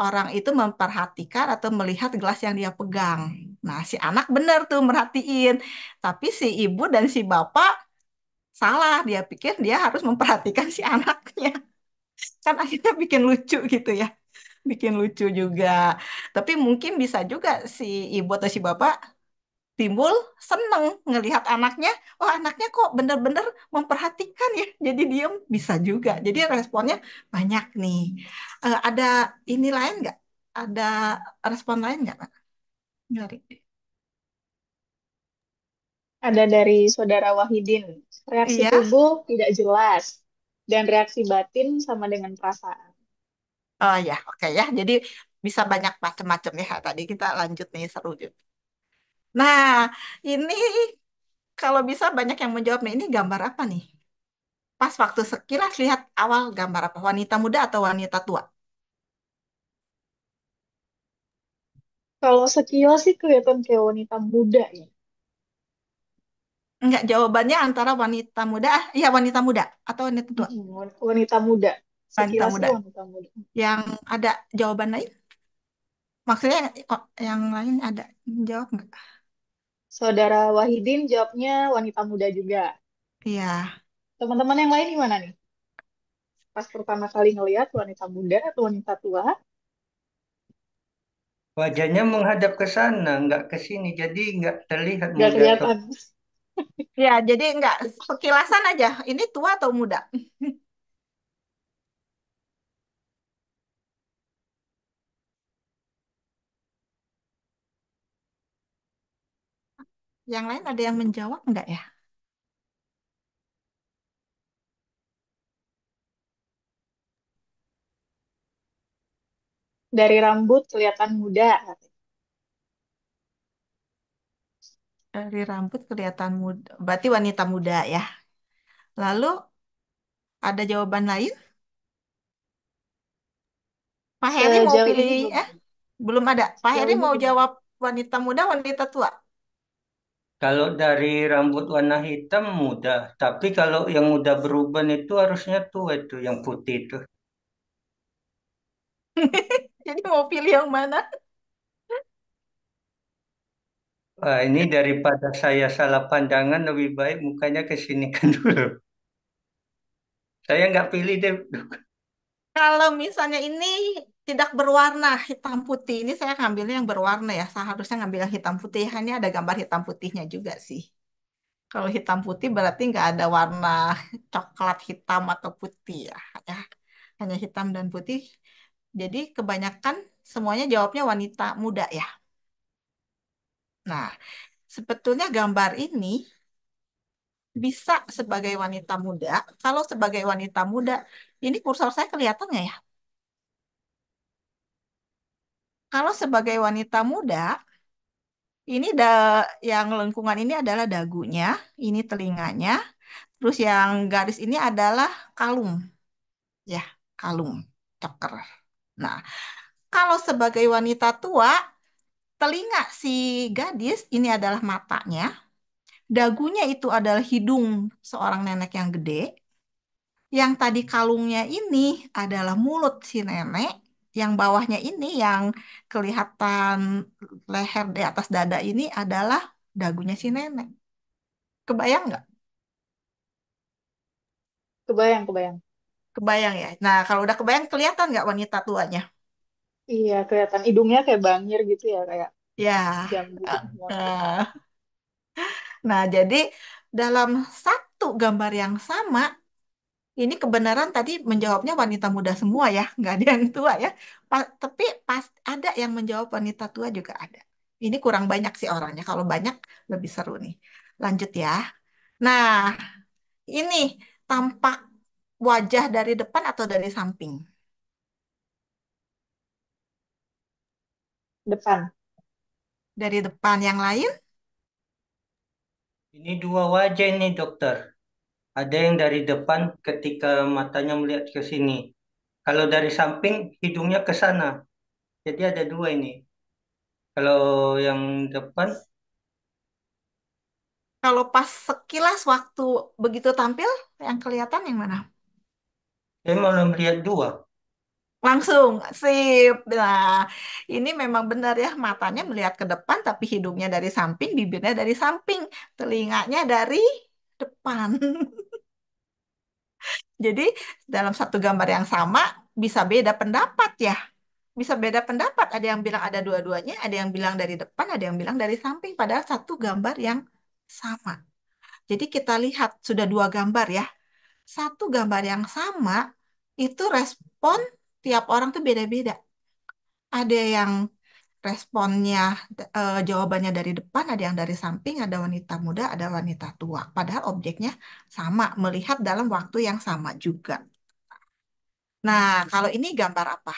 orang itu memperhatikan atau melihat gelas yang dia pegang. Nah, si anak benar tuh merhatiin. Tapi si ibu dan si bapak salah. Dia pikir dia harus memperhatikan si anaknya. Kan akhirnya bikin lucu gitu ya. Bikin lucu juga. Tapi mungkin bisa juga si ibu atau si bapak timbul seneng ngelihat anaknya, oh anaknya kok bener-bener memperhatikan ya, jadi diem bisa juga. Jadi responnya banyak nih. Ada ini lain nggak? Ada respon lain nggak, Pak? Dari. Ada dari Saudara Wahidin. Reaksi Iya. tubuh tidak jelas dan reaksi batin sama dengan perasaan. Oh ya, oke ya. Jadi bisa banyak macam-macam ya. Tadi kita lanjut nih seru juga. Nah, ini kalau bisa banyak yang menjawab nih. Ini gambar apa nih? Pas waktu sekilas lihat awal gambar apa? Wanita muda atau wanita tua? Kalau sekilas sih kelihatan kayak wanita muda ya. Enggak, jawabannya antara wanita muda, iya wanita muda atau wanita tua. Wanita muda. Wanita Sekilasnya muda. wanita muda. Yang ada jawaban lain? Maksudnya oh, yang lain ada jawab nggak? Saudara Wahidin jawabnya wanita muda juga. Iya. Teman-teman yang lain gimana nih? Pas pertama kali ngelihat wanita muda atau wanita tua, Wajahnya menghadap ke sana, nggak ke sini, jadi nggak terlihat nggak muda atau Iya. kelihatan. Ya, jadi nggak sekilasan aja. Ini tua atau muda? Yang lain ada yang menjawab enggak ya? Dari rambut kelihatan muda. Dari rambut kelihatan muda, berarti wanita muda ya. Lalu ada jawaban lain? Pak Heri mau Sejauh pilih, ini belum eh ada. belum ada. Pak Sejauh Heri ini mau belum ada. jawab wanita muda, wanita tua. Kalau dari rambut warna hitam mudah, tapi kalau yang udah beruban itu harusnya tua itu yang putih itu. Jadi mau pilih yang mana? Wah, ini daripada saya salah pandangan lebih baik mukanya kesinikan dulu. Saya nggak pilih deh. Kalau misalnya ini tidak berwarna hitam putih, ini saya ngambilnya yang berwarna ya. Seharusnya ngambil yang hitam putih. Hanya ada gambar hitam putihnya juga sih. Kalau hitam putih berarti nggak ada warna coklat hitam atau putih ya. Hanya hitam dan putih. Jadi kebanyakan semuanya jawabnya wanita muda ya. Nah, sebetulnya gambar ini bisa sebagai wanita muda. Kalau sebagai wanita muda, ini kursor saya kelihatan nggak ya? Kalau sebagai wanita muda, ini yang lengkungan ini adalah dagunya, ini telinganya, terus yang garis ini adalah kalung, ya, kalung, choker. Nah, kalau sebagai wanita tua, telinga si gadis ini adalah matanya, dagunya itu adalah hidung seorang nenek yang gede, yang tadi kalungnya ini adalah mulut si nenek, yang bawahnya ini yang kelihatan leher di atas dada ini adalah dagunya si nenek. Kebayang nggak? Kebayang, kebayang. Kebayang ya. Nah, kalau udah kebayang kelihatan nggak wanita tuanya? Iya, kelihatan hidungnya kayak bangir gitu ya, kayak Ya. jam gitu. eh, Nah, jadi dalam satu gambar yang sama, ini kebenaran tadi menjawabnya wanita muda semua ya, nggak ada yang tua ya. Tapi pas ada yang menjawab wanita tua juga ada. Ini kurang banyak sih orangnya. Kalau banyak lebih seru nih. Lanjut ya. Nah, ini tampak wajah dari depan atau dari samping? Depan. Dari depan yang lain? Ini dua wajah ini dokter. Ada yang dari depan ketika matanya melihat ke sini. Kalau dari samping hidungnya ke sana. Jadi ada dua ini. Kalau yang depan Kalau pas sekilas waktu begitu tampil, yang kelihatan yang mana? saya malah melihat dua. Langsung, sip. Nah, ini memang benar ya, matanya melihat ke depan, tapi hidungnya dari samping, bibirnya dari samping, telinganya dari depan. Jadi, dalam satu gambar yang sama, bisa beda pendapat ya. Bisa beda pendapat. Ada yang bilang ada dua-duanya, ada yang bilang dari depan, ada yang bilang dari samping. Padahal satu gambar yang sama. Jadi, kita lihat sudah dua gambar ya. Satu gambar yang sama, itu respon tiap orang tuh beda-beda. Ada yang responnya, jawabannya dari depan, ada yang dari samping, ada wanita muda, ada wanita tua. Padahal objeknya sama, melihat dalam waktu yang sama juga. Nah, kalau ini gambar apa?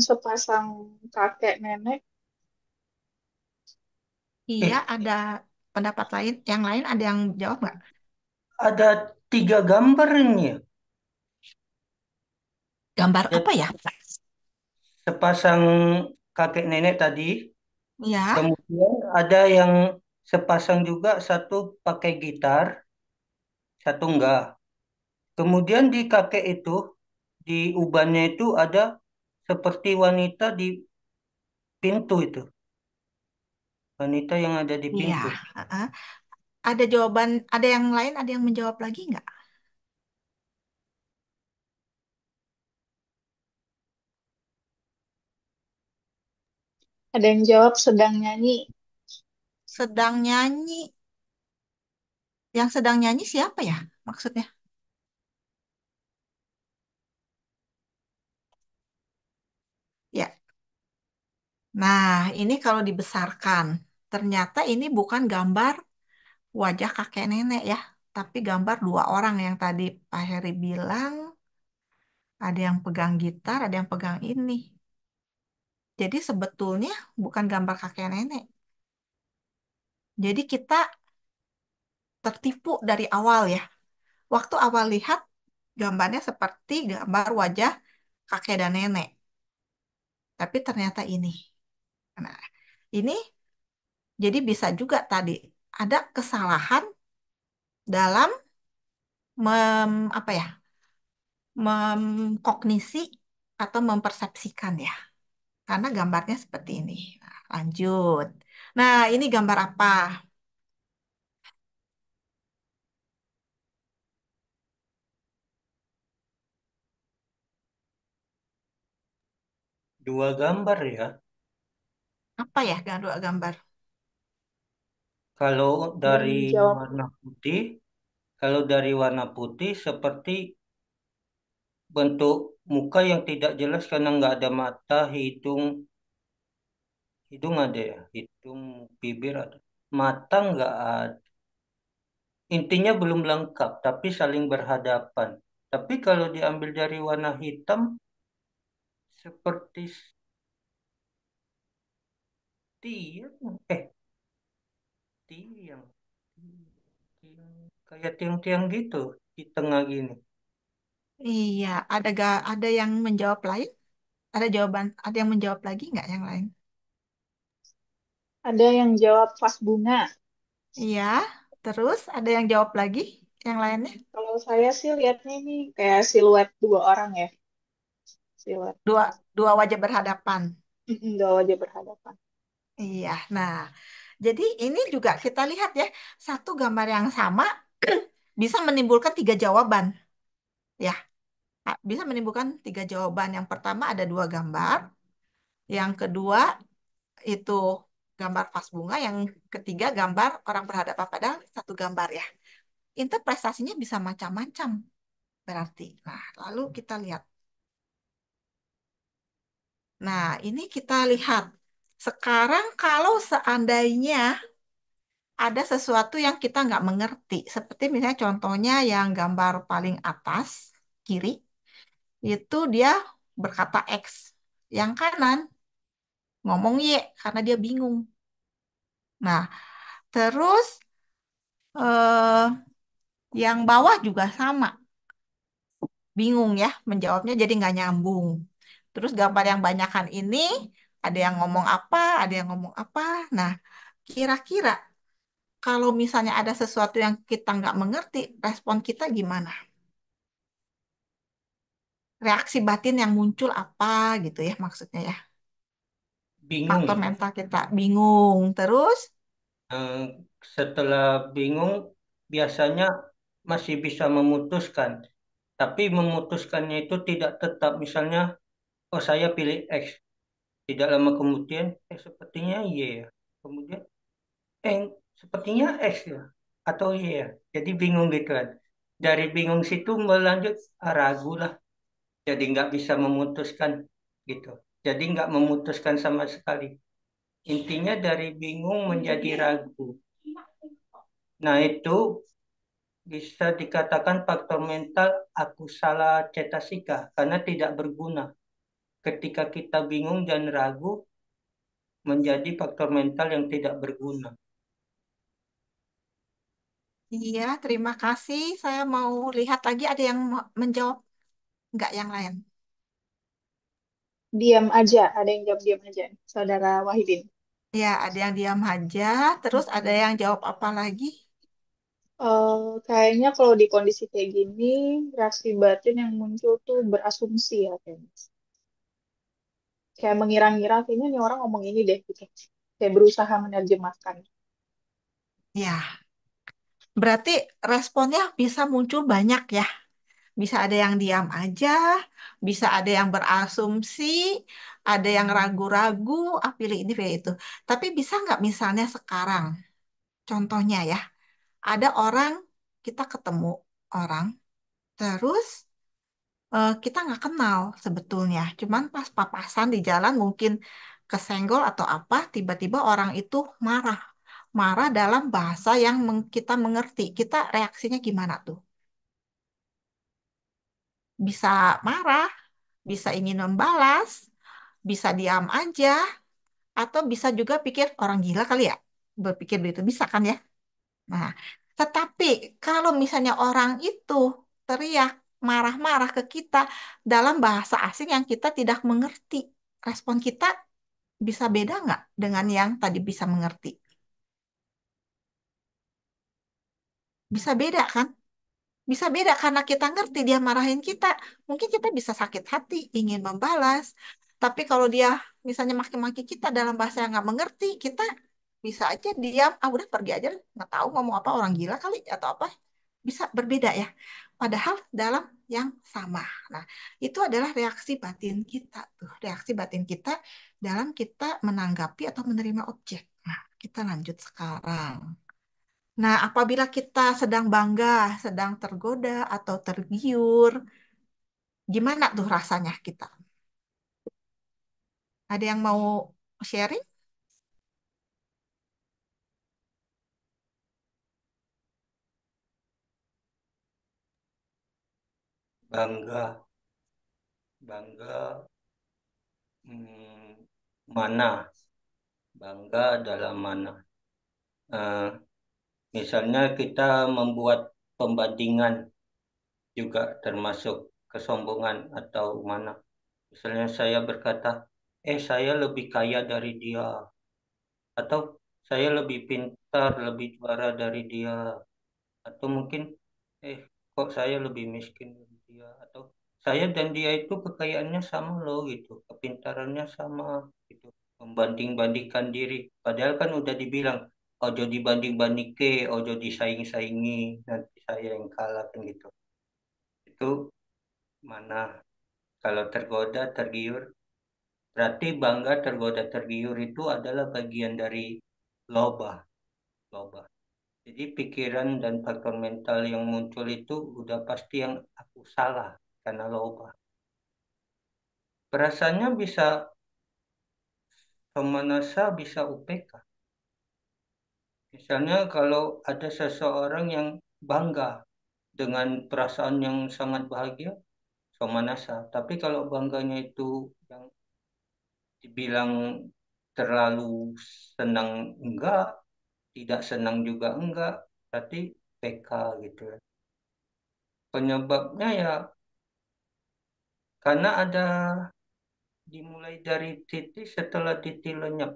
Sepasang kakek nenek. Iya, Eh, ada pendapat lain. Yang lain ada yang jawab nggak? ada tiga gambar ini ya. Gambar apa Jadi ya? sepasang kakek nenek tadi, Ya, kemudian ada yang sepasang juga, satu pakai gitar, satu enggak. Kemudian di kakek itu, di ubannya itu ada seperti wanita di pintu itu. Wanita yang ada di iya. pintu. Heeh. Ada jawaban, ada yang lain, ada yang menjawab lagi nggak? Ada yang jawab sedang nyanyi. Sedang nyanyi. Yang sedang nyanyi siapa ya maksudnya? Nah, ini kalau dibesarkan, ternyata ini bukan gambar wajah kakek nenek ya, tapi gambar dua orang yang tadi Pak Heri bilang, ada yang pegang gitar, ada yang pegang ini. Jadi sebetulnya bukan gambar kakek nenek. Jadi kita tertipu dari awal ya. Waktu awal lihat gambarnya seperti gambar wajah kakek dan nenek, tapi ternyata ini. Nah, ini jadi bisa juga tadi ada kesalahan dalam apa ya, memkognisi atau mempersepsikan ya, karena gambarnya seperti ini. Nah, lanjut. Nah, ini gambar apa? Dua gambar ya. Apa ya dua gambar? Kalau Dan dari jawab, warna putih, kalau dari warna putih seperti bentuk muka yang tidak jelas karena nggak ada mata, hidung, hidung ada ya, hidung, bibir ada, mata nggak ada. Intinya belum lengkap, tapi saling berhadapan. Tapi kalau diambil dari warna hitam, seperti tiang, tiang, kayak tiang-tiang gitu di tengah gini. Iya, ada yang menjawab lain? Ada jawaban, ada yang menjawab lagi nggak yang lain? ada yang jawab vas bunga. Iya, terus ada yang jawab lagi yang lainnya? Kalau saya sih lihatnya ini kayak siluet dua orang ya, siluet. Dua, dua wajah berhadapan. Dua wajah berhadapan. Iya, nah jadi ini juga kita lihat ya, satu gambar yang sama bisa menimbulkan tiga jawaban. Ya, bisa menimbulkan tiga jawaban. Yang pertama ada dua gambar, yang kedua itu gambar vas bunga, yang ketiga gambar orang berhadapan padahal satu gambar ya. Interpretasinya bisa macam-macam berarti. Nah, lalu kita lihat. Nah, ini kita lihat. Sekarang kalau seandainya ada sesuatu yang kita nggak mengerti, seperti misalnya contohnya yang gambar paling atas, kiri, itu dia berkata X. Yang kanan ngomong Y karena dia bingung. Nah, terus eh, yang bawah juga sama, bingung ya menjawabnya jadi nggak nyambung. Terus gambar yang banyakan ini ada yang ngomong apa, ada yang ngomong apa. Nah, kira-kira kalau misalnya ada sesuatu yang kita nggak mengerti, respon kita gimana? Reaksi batin yang muncul apa gitu ya maksudnya ya. Faktor Bingung. mental kita bingung. Terus, Eh, Setelah bingung, biasanya masih bisa memutuskan. Tapi memutuskannya itu tidak tetap. Misalnya, oh saya pilih X. Tidak lama kemudian, sepertinya Y ya. Kemudian, eh sepertinya X ya. Atau Y ya. Jadi bingung gitu kan. Dari bingung situ melanjut, ragu lah. Jadi nggak bisa memutuskan gitu. Jadi nggak memutuskan sama sekali. Intinya dari bingung menjadi ragu. Nah itu bisa dikatakan faktor mental aku salah cetasika karena tidak berguna. Ketika kita bingung dan ragu menjadi faktor mental yang tidak berguna. iya, terima kasih. Saya mau lihat lagi ada yang menjawab nggak yang lain. Diam aja, ada yang jawab diam aja, Saudara Wahidin. Ya, ada yang diam aja. Terus ada yang jawab apa lagi? Kayaknya kalau di kondisi kayak gini, reaksi batin yang muncul tuh berasumsi ya kayaknya. Kayak mengira-ngira, kayaknya nih orang ngomong ini deh gitu. Kayak berusaha menerjemahkan. Ya, berarti responnya bisa muncul banyak ya. Bisa ada yang diam aja, bisa ada yang berasumsi, ada yang ragu-ragu, ah pilih ini, pilih itu. Tapi bisa nggak misalnya sekarang, contohnya ya, ada orang, kita ketemu orang, terus kita nggak kenal sebetulnya. Cuman pas papasan di jalan mungkin kesenggol atau apa, tiba-tiba orang itu marah. Marah dalam bahasa yang kita mengerti. Kita reaksinya gimana tuh? Bisa marah, bisa ingin membalas, bisa diam aja, atau bisa juga pikir orang gila kali ya. Berpikir begitu, bisa kan ya? Nah, tetapi kalau misalnya orang itu teriak marah-marah ke kita dalam bahasa asing yang kita tidak mengerti, respon kita bisa beda nggak dengan yang tadi bisa mengerti? Bisa beda kan? Bisa beda karena kita ngerti dia marahin kita. Mungkin kita bisa sakit hati, ingin membalas. Tapi kalau dia misalnya maki-maki kita dalam bahasa yang nggak mengerti, kita bisa aja diam, ah udah pergi aja, nggak tahu ngomong apa, orang gila kali atau apa. Bisa berbeda ya. Padahal dalam yang sama. Nah, itu adalah reaksi batin kita tuh. Reaksi batin kita dalam kita menanggapi atau menerima objek. Nah, kita lanjut sekarang. Nah, apabila kita sedang bangga, sedang tergoda atau tergiur, gimana tuh rasanya kita? Ada yang mau sharing? Bangga, bangga, hmm, mana? Bangga dalam mana? Eh, Misalnya kita membuat pembandingan juga termasuk kesombongan atau mana. Misalnya saya berkata, saya lebih kaya dari dia. Atau saya lebih pintar, lebih juara dari dia. Atau mungkin, kok saya lebih miskin dari dia. Atau saya dan dia itu kekayaannya sama loh gitu. Kepintarannya sama gitu. Membanding-bandingkan diri. Padahal kan udah dibilang, ojo dibanding-bandingke, ojo disaing-saingi, nanti saya yang kalah kan gitu. Itu mana kalau tergoda, tergiur, berarti bangga, tergoda, tergiur itu adalah bagian dari loba, loba. Jadi pikiran dan faktor mental yang muncul itu udah pasti yang aku salah karena loba. Perasaannya bisa Somanasa, bisa UPK. Misalnya kalau ada seseorang yang bangga dengan perasaan yang sangat bahagia, Somanasa. Tapi kalau bangganya itu yang dibilang terlalu senang enggak, tidak senang juga enggak, berarti PK gitu ya. Penyebabnya ya karena ada dimulai dari titik, setelah titik lenyap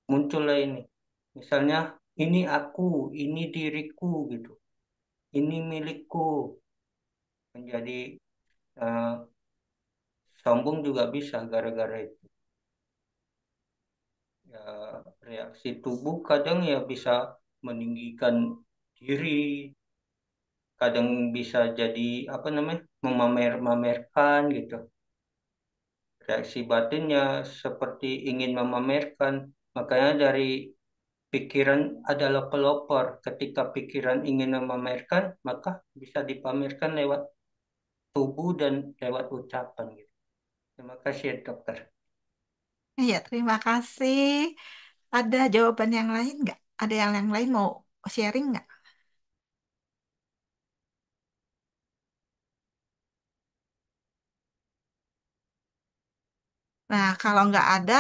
muncullah ini. Misalnya ini aku, ini diriku gitu. Ini milikku, menjadi eh, sombong juga bisa gara-gara itu. Ya, reaksi tubuh kadang ya bisa meninggikan diri, kadang bisa jadi apa namanya, memamer-mamerkan gitu. Reaksi batinnya seperti ingin memamerkan, makanya dari pikiran adalah pelopor. Ketika pikiran ingin memamerkan, maka bisa dipamerkan lewat tubuh dan lewat ucapan gitu. Terima kasih ya, dokter. Iya, terima kasih. Ada jawaban yang lain nggak? Ada yang lain mau sharing nggak? Nah, kalau nggak ada,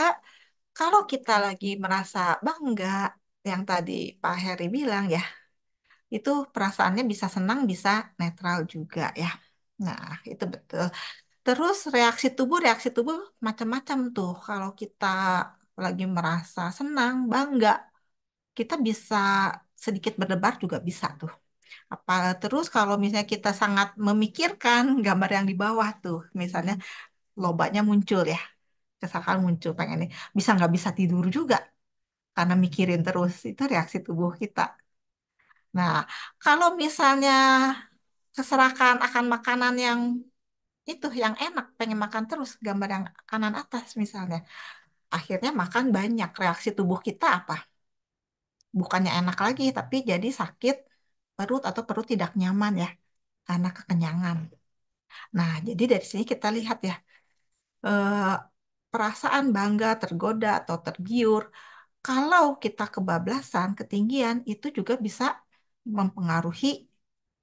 kalau kita lagi merasa bangga, yang tadi Pak Heri bilang ya, itu perasaannya bisa senang, bisa netral juga ya. Nah, itu betul. Terus reaksi tubuh macam-macam tuh. Kalau kita lagi merasa senang, bangga, kita bisa sedikit berdebar juga bisa tuh. Apa terus kalau misalnya kita sangat memikirkan gambar yang di bawah tuh, misalnya lobanya muncul ya, kesalahan muncul pengen nih, bisa nggak bisa tidur juga karena mikirin terus. Itu reaksi tubuh kita. Nah, kalau misalnya keserakahan akan makanan yang itu yang enak, pengen makan terus, gambar yang kanan atas misalnya. Akhirnya makan banyak, reaksi tubuh kita apa? Bukannya enak lagi, tapi jadi sakit perut atau perut tidak nyaman ya, karena kekenyangan. Nah, jadi dari sini kita lihat ya, eh, perasaan bangga, tergoda, atau tergiur. Kalau kita kebablasan, ketinggian, itu juga bisa mempengaruhi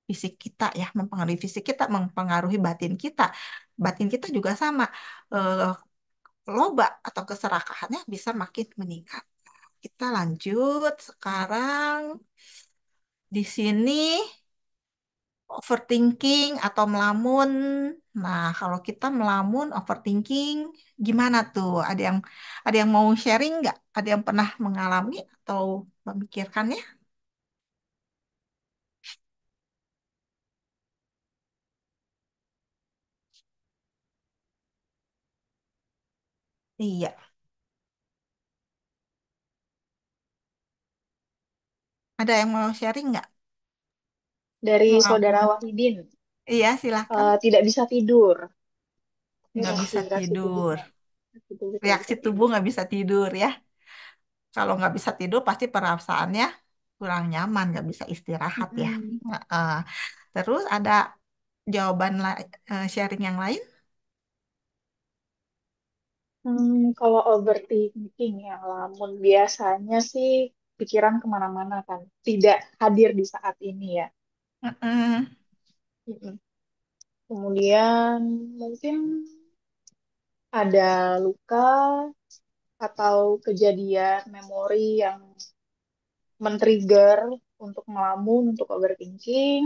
fisik kita ya, mempengaruhi fisik kita, mempengaruhi batin kita. Batin kita juga sama. Eh, Loba atau keserakahannya bisa makin meningkat. Kita lanjut sekarang di sini overthinking atau melamun. Nah, kalau kita melamun, overthinking, gimana tuh? Ada yang mau sharing nggak? Ada yang pernah mengalami atau memikirkannya? Iya. Ada yang mau sharing nggak? Dari saudara Melamun. Wahidin, Iya, silakan. tidak bisa tidur. Ini Nggak bisa reaksi tidur. tubuhnya. Reaksi tubuh tidak Reaksi bisa tubuh tidur. nggak bisa tidur ya. Kalau nggak bisa tidur, pasti perasaannya kurang nyaman, nggak bisa istirahat ya. Mm-mm. Heeh. Terus ada jawaban sharing yang lain? Kalau overthinking ya, lamun biasanya sih pikiran kemana-mana kan, tidak hadir di saat ini ya. Mm-mm. Mm-mm. Kemudian mungkin ada luka atau kejadian memori yang men-trigger untuk ngelamun, untuk overthinking.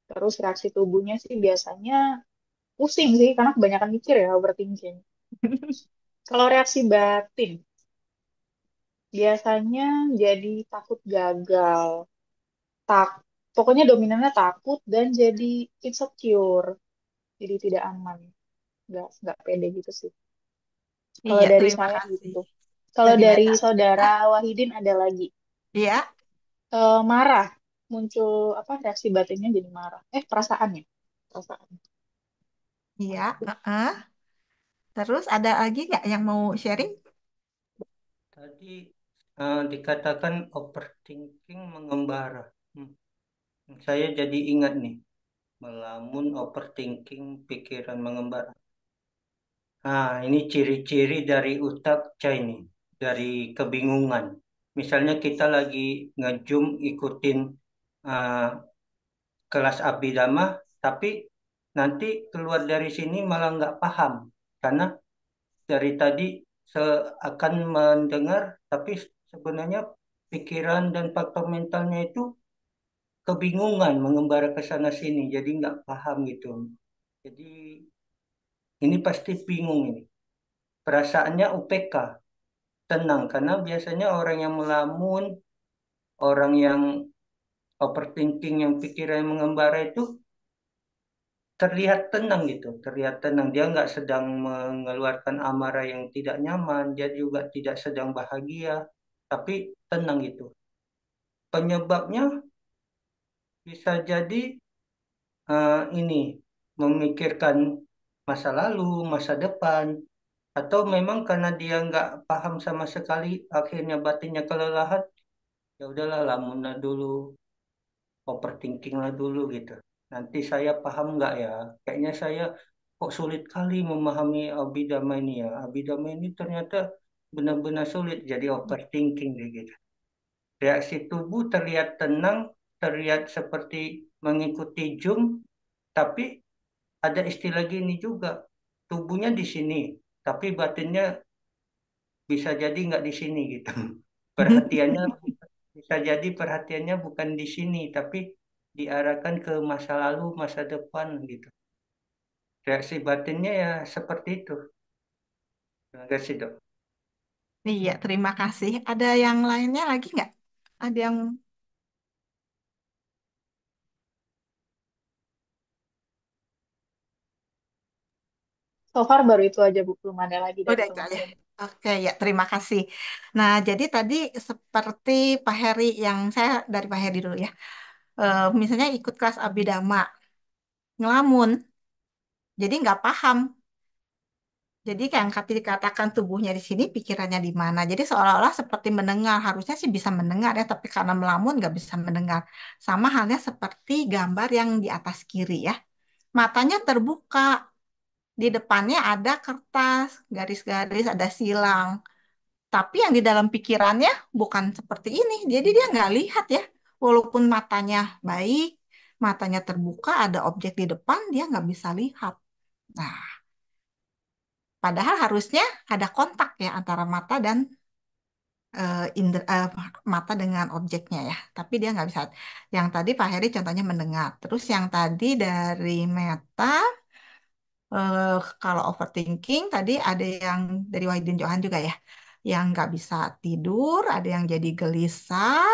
Terus reaksi tubuhnya sih biasanya pusing sih, karena kebanyakan mikir ya overthinking. Kalau reaksi batin, biasanya jadi takut gagal, tak, pokoknya dominannya takut dan jadi insecure, jadi tidak aman, nggak pede gitu sih. Kalau Iya, dari terima saya kasih. gitu. Kalau Dari dari Neta. saudara Wahidin ada lagi. Iya, Marah, muncul apa reaksi batinnya jadi marah. Perasaannya, perasaan. iya. Heeh. Terus ada lagi nggak yang mau sharing? Tadi dikatakan overthinking mengembara. Hmm, Saya jadi ingat nih, melamun, overthinking, pikiran mengembara. Nah, ini ciri-ciri dari utak Chai nih, dari kebingungan. Misalnya kita lagi nge-zoom ikutin uh, kelas abidama, tapi nanti keluar dari sini malah nggak paham. Karena dari tadi seakan mendengar, tapi sebenarnya pikiran dan faktor mentalnya itu kebingungan, mengembara ke sana sini, jadi nggak paham gitu. Jadi ini pasti bingung ini. Perasaannya UPK, tenang, karena biasanya orang yang melamun, orang yang overthinking, yang pikiran mengembara itu terlihat tenang gitu, terlihat tenang. Dia nggak sedang mengeluarkan amarah yang tidak nyaman, dia juga tidak sedang bahagia, tapi tenang gitu. Penyebabnya bisa jadi ini memikirkan masa lalu, masa depan, atau memang karena dia nggak paham sama sekali, akhirnya batinnya kelelahan, ya udahlah lamunlah dulu, overthinking lah dulu gitu. Nanti saya paham nggak ya? Kayaknya saya kok sulit kali memahami Abhidhamma ini ya. Abhidhamma ini ternyata benar-benar sulit, jadi overthinking deh gitu. Reaksi tubuh terlihat tenang, terlihat seperti mengikuti zoom, tapi ada istilah gini juga, tubuhnya di sini, tapi batinnya bisa jadi nggak di sini gitu. Perhatiannya bisa jadi perhatiannya bukan di sini, tapi diarahkan ke masa lalu, masa depan gitu. Reaksi batinnya ya seperti itu. Terima kasih, Dok. Iya, terima kasih. Ada yang lainnya lagi nggak? Ada yang So far baru itu aja Bu, belum ada lagi dari udah itu aja. teman-teman. Oke, ya terima kasih. Nah, jadi tadi seperti Pak Heri yang saya dari Pak Heri dulu ya. Misalnya ikut kelas Abidama, ngelamun, jadi nggak paham. Jadi kayak yang dikatakan tubuhnya di sini, pikirannya di mana. Jadi seolah-olah seperti mendengar, harusnya sih bisa mendengar ya, tapi karena melamun nggak bisa mendengar. Sama halnya seperti gambar yang di atas kiri ya. Matanya terbuka, Di depannya ada kertas, garis-garis, ada silang. Tapi yang di dalam pikirannya bukan seperti ini. Jadi dia nggak lihat ya. Walaupun matanya baik, matanya terbuka, ada objek di depan, dia nggak bisa lihat. Nah, padahal harusnya ada kontak ya antara mata dan mata dengan objeknya ya. Tapi dia nggak bisa. Yang tadi Pak Heri contohnya mendengar. Terus yang tadi dari Meta, eh, kalau overthinking tadi ada yang dari Wahidin Johan juga ya. Yang nggak bisa tidur, ada yang jadi gelisah,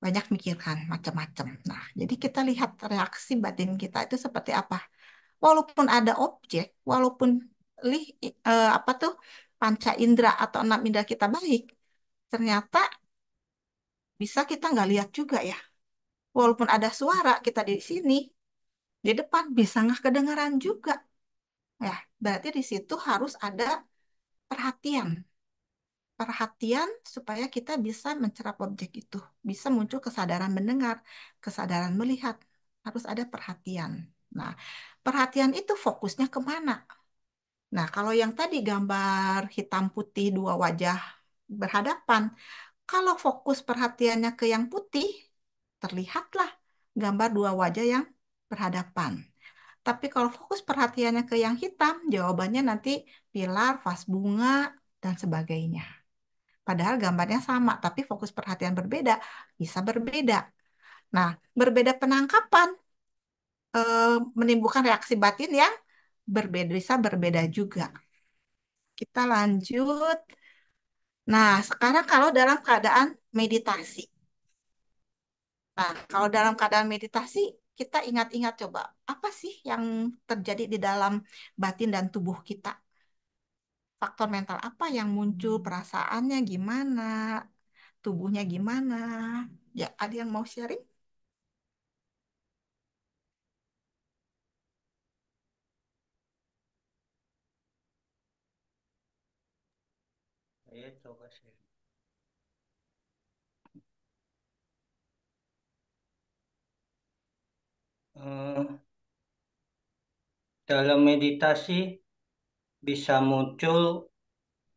banyak mikirkan macam-macam. Nah, jadi kita lihat reaksi batin kita itu seperti apa. Walaupun ada objek, walaupun apa tuh panca indera atau enam indera kita baik, ternyata bisa kita nggak lihat juga ya. Walaupun ada suara kita di sini, di depan bisa nggak kedengaran juga. Ya, berarti di situ harus ada perhatian. Perhatian supaya kita bisa mencerap objek itu. Bisa muncul kesadaran mendengar, kesadaran melihat. Harus ada perhatian. Nah, perhatian itu fokusnya kemana? Nah, kalau yang tadi gambar hitam putih dua wajah berhadapan, kalau fokus perhatiannya ke yang putih, terlihatlah gambar dua wajah yang berhadapan. Tapi kalau fokus perhatiannya ke yang hitam, jawabannya nanti pilar, vas bunga, dan sebagainya. Padahal gambarnya sama, tapi fokus perhatian berbeda, bisa berbeda. Nah, berbeda penangkapan menimbulkan reaksi batin yang berbeda, bisa berbeda juga. Kita lanjut. Nah, sekarang kalau dalam keadaan meditasi. Nah, kalau dalam keadaan meditasi, kita ingat-ingat coba, apa sih yang terjadi di dalam batin dan tubuh kita? Faktor mental apa yang muncul, perasaannya gimana, tubuhnya gimana? Ya, ada yang mau sharing? Saya coba share. Eh, dalam meditasi bisa muncul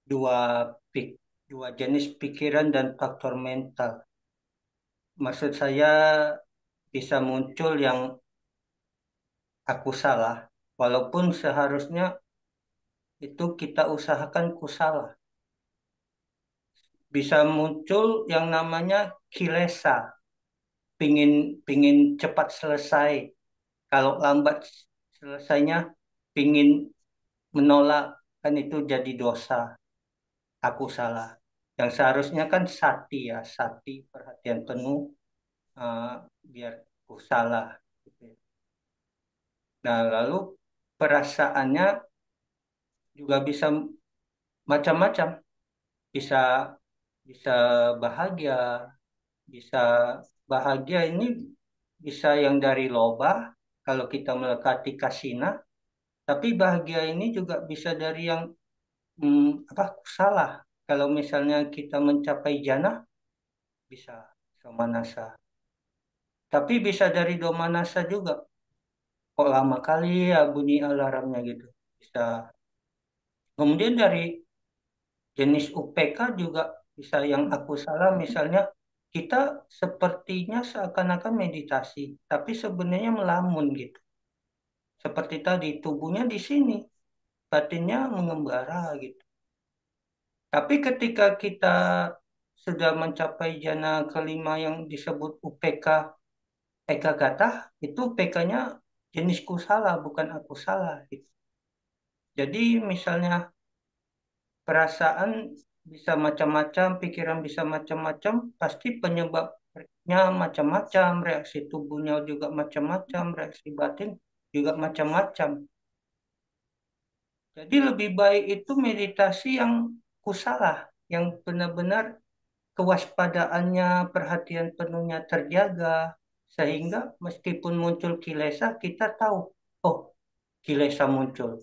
dua dua jenis pikiran dan faktor mental. Maksud saya bisa muncul yang aku salah, walaupun seharusnya itu kita usahakan ku salah. Bisa muncul yang namanya kilesa, pingin pingin cepat selesai. Kalau lambat selesainya, pingin menolak, kan itu jadi dosa. Aku salah. Yang seharusnya kan sati ya, sati perhatian penuh, eh, biar aku salah. Gitu ya. Nah, lalu perasaannya juga bisa macam-macam. Bisa bisa bahagia, bisa bahagia ini bisa yang dari loba kalau kita melekati kasina, tapi bahagia ini juga bisa dari yang apa salah. Kalau misalnya kita mencapai jannah bisa somanasa. Tapi bisa dari domanasa juga. Kok lama kali ya bunyi alarmnya gitu. Bisa. Kemudian dari jenis UPK juga bisa yang aku salah misalnya kita sepertinya seakan-akan meditasi, tapi sebenarnya melamun gitu. Seperti tadi tubuhnya di sini, batinnya mengembara gitu. Tapi ketika kita sudah mencapai jana kelima yang disebut UPK Eka Gata, itu PK-nya jenis kusala, bukan aku salah gitu. Jadi misalnya perasaan bisa macam-macam, pikiran bisa macam-macam, pasti penyebabnya macam-macam, reaksi tubuhnya juga macam-macam, reaksi batin juga macam-macam. Jadi lebih baik itu meditasi yang kusala, yang benar-benar kewaspadaannya, perhatian penuhnya terjaga, sehingga meskipun muncul kilesa, kita tahu, oh, kilesa muncul.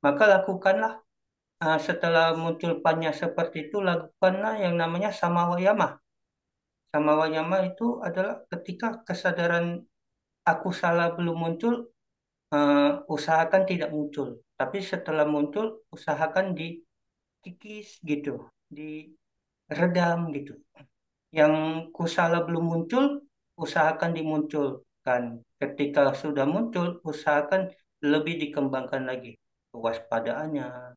Maka lakukanlah, setelah muncul panya seperti itu, lakukanlah yang namanya samawayama. Samawayama itu adalah ketika kesadaran aku salah belum muncul, usahakan tidak muncul. Tapi setelah muncul, usahakan dikikis gitu, diredam gitu. Yang kusala belum muncul, usahakan dimunculkan. Ketika sudah muncul, usahakan lebih dikembangkan lagi kewaspadaannya,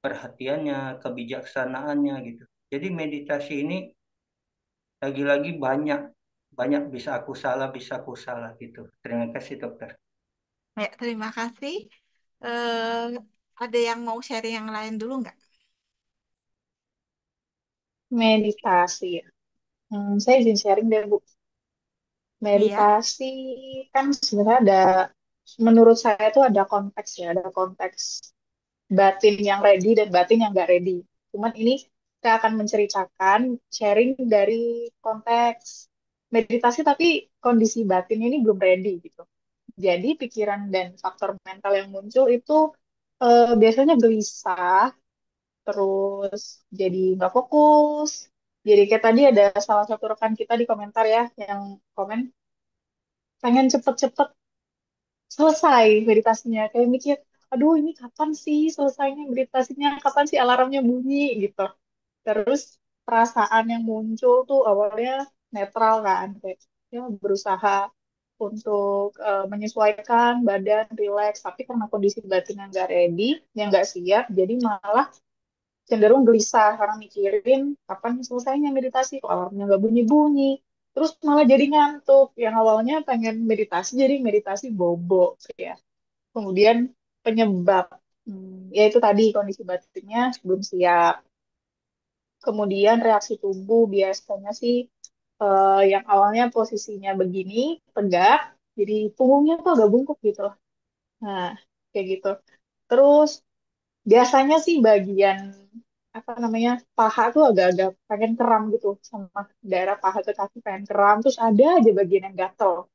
perhatiannya, kebijaksanaannya gitu. Jadi meditasi ini lagi-lagi banyak banyak bisa aku salah gitu. Terima kasih dokter. Ya, terima kasih. Eh, ada yang mau sharing yang lain dulu nggak? Meditasi ya. Saya izin sharing deh, Bu. Iya, Meditasi kan sebenarnya ada, menurut saya itu ada konteks ya, ada konteks batin yang ready dan batin yang nggak ready. Cuman ini saya akan menceritakan sharing dari konteks meditasi tapi kondisi batin ini belum ready gitu. Jadi pikiran dan faktor mental yang muncul itu biasanya gelisah, terus jadi nggak fokus. Jadi kayak tadi ada salah satu rekan kita di komentar ya yang komen pengen cepet-cepet selesai meditasinya. Kayak mikir, aduh ini kapan sih selesainya meditasinya, kapan sih alarmnya bunyi gitu. Terus perasaan yang muncul tuh awalnya netral kan, kayak ya berusaha untuk menyesuaikan badan, relax. Tapi karena kondisi batin yang nggak ready, yang nggak siap, jadi malah cenderung gelisah karena mikirin kapan selesainya meditasi, kok alarmnya nggak bunyi-bunyi. Terus malah jadi ngantuk. Yang awalnya pengen meditasi, jadi meditasi bobo ya. Kemudian penyebab, yaitu tadi kondisi batinnya belum siap. Kemudian reaksi tubuh biasanya sih yang awalnya posisinya begini, tegak, jadi punggungnya tuh agak bungkuk gitu loh. Nah, kayak gitu. Terus biasanya sih bagian apa namanya paha tuh agak-agak pengen kram gitu, sama daerah paha ke kaki pengen kram. Terus ada aja bagian yang gatel.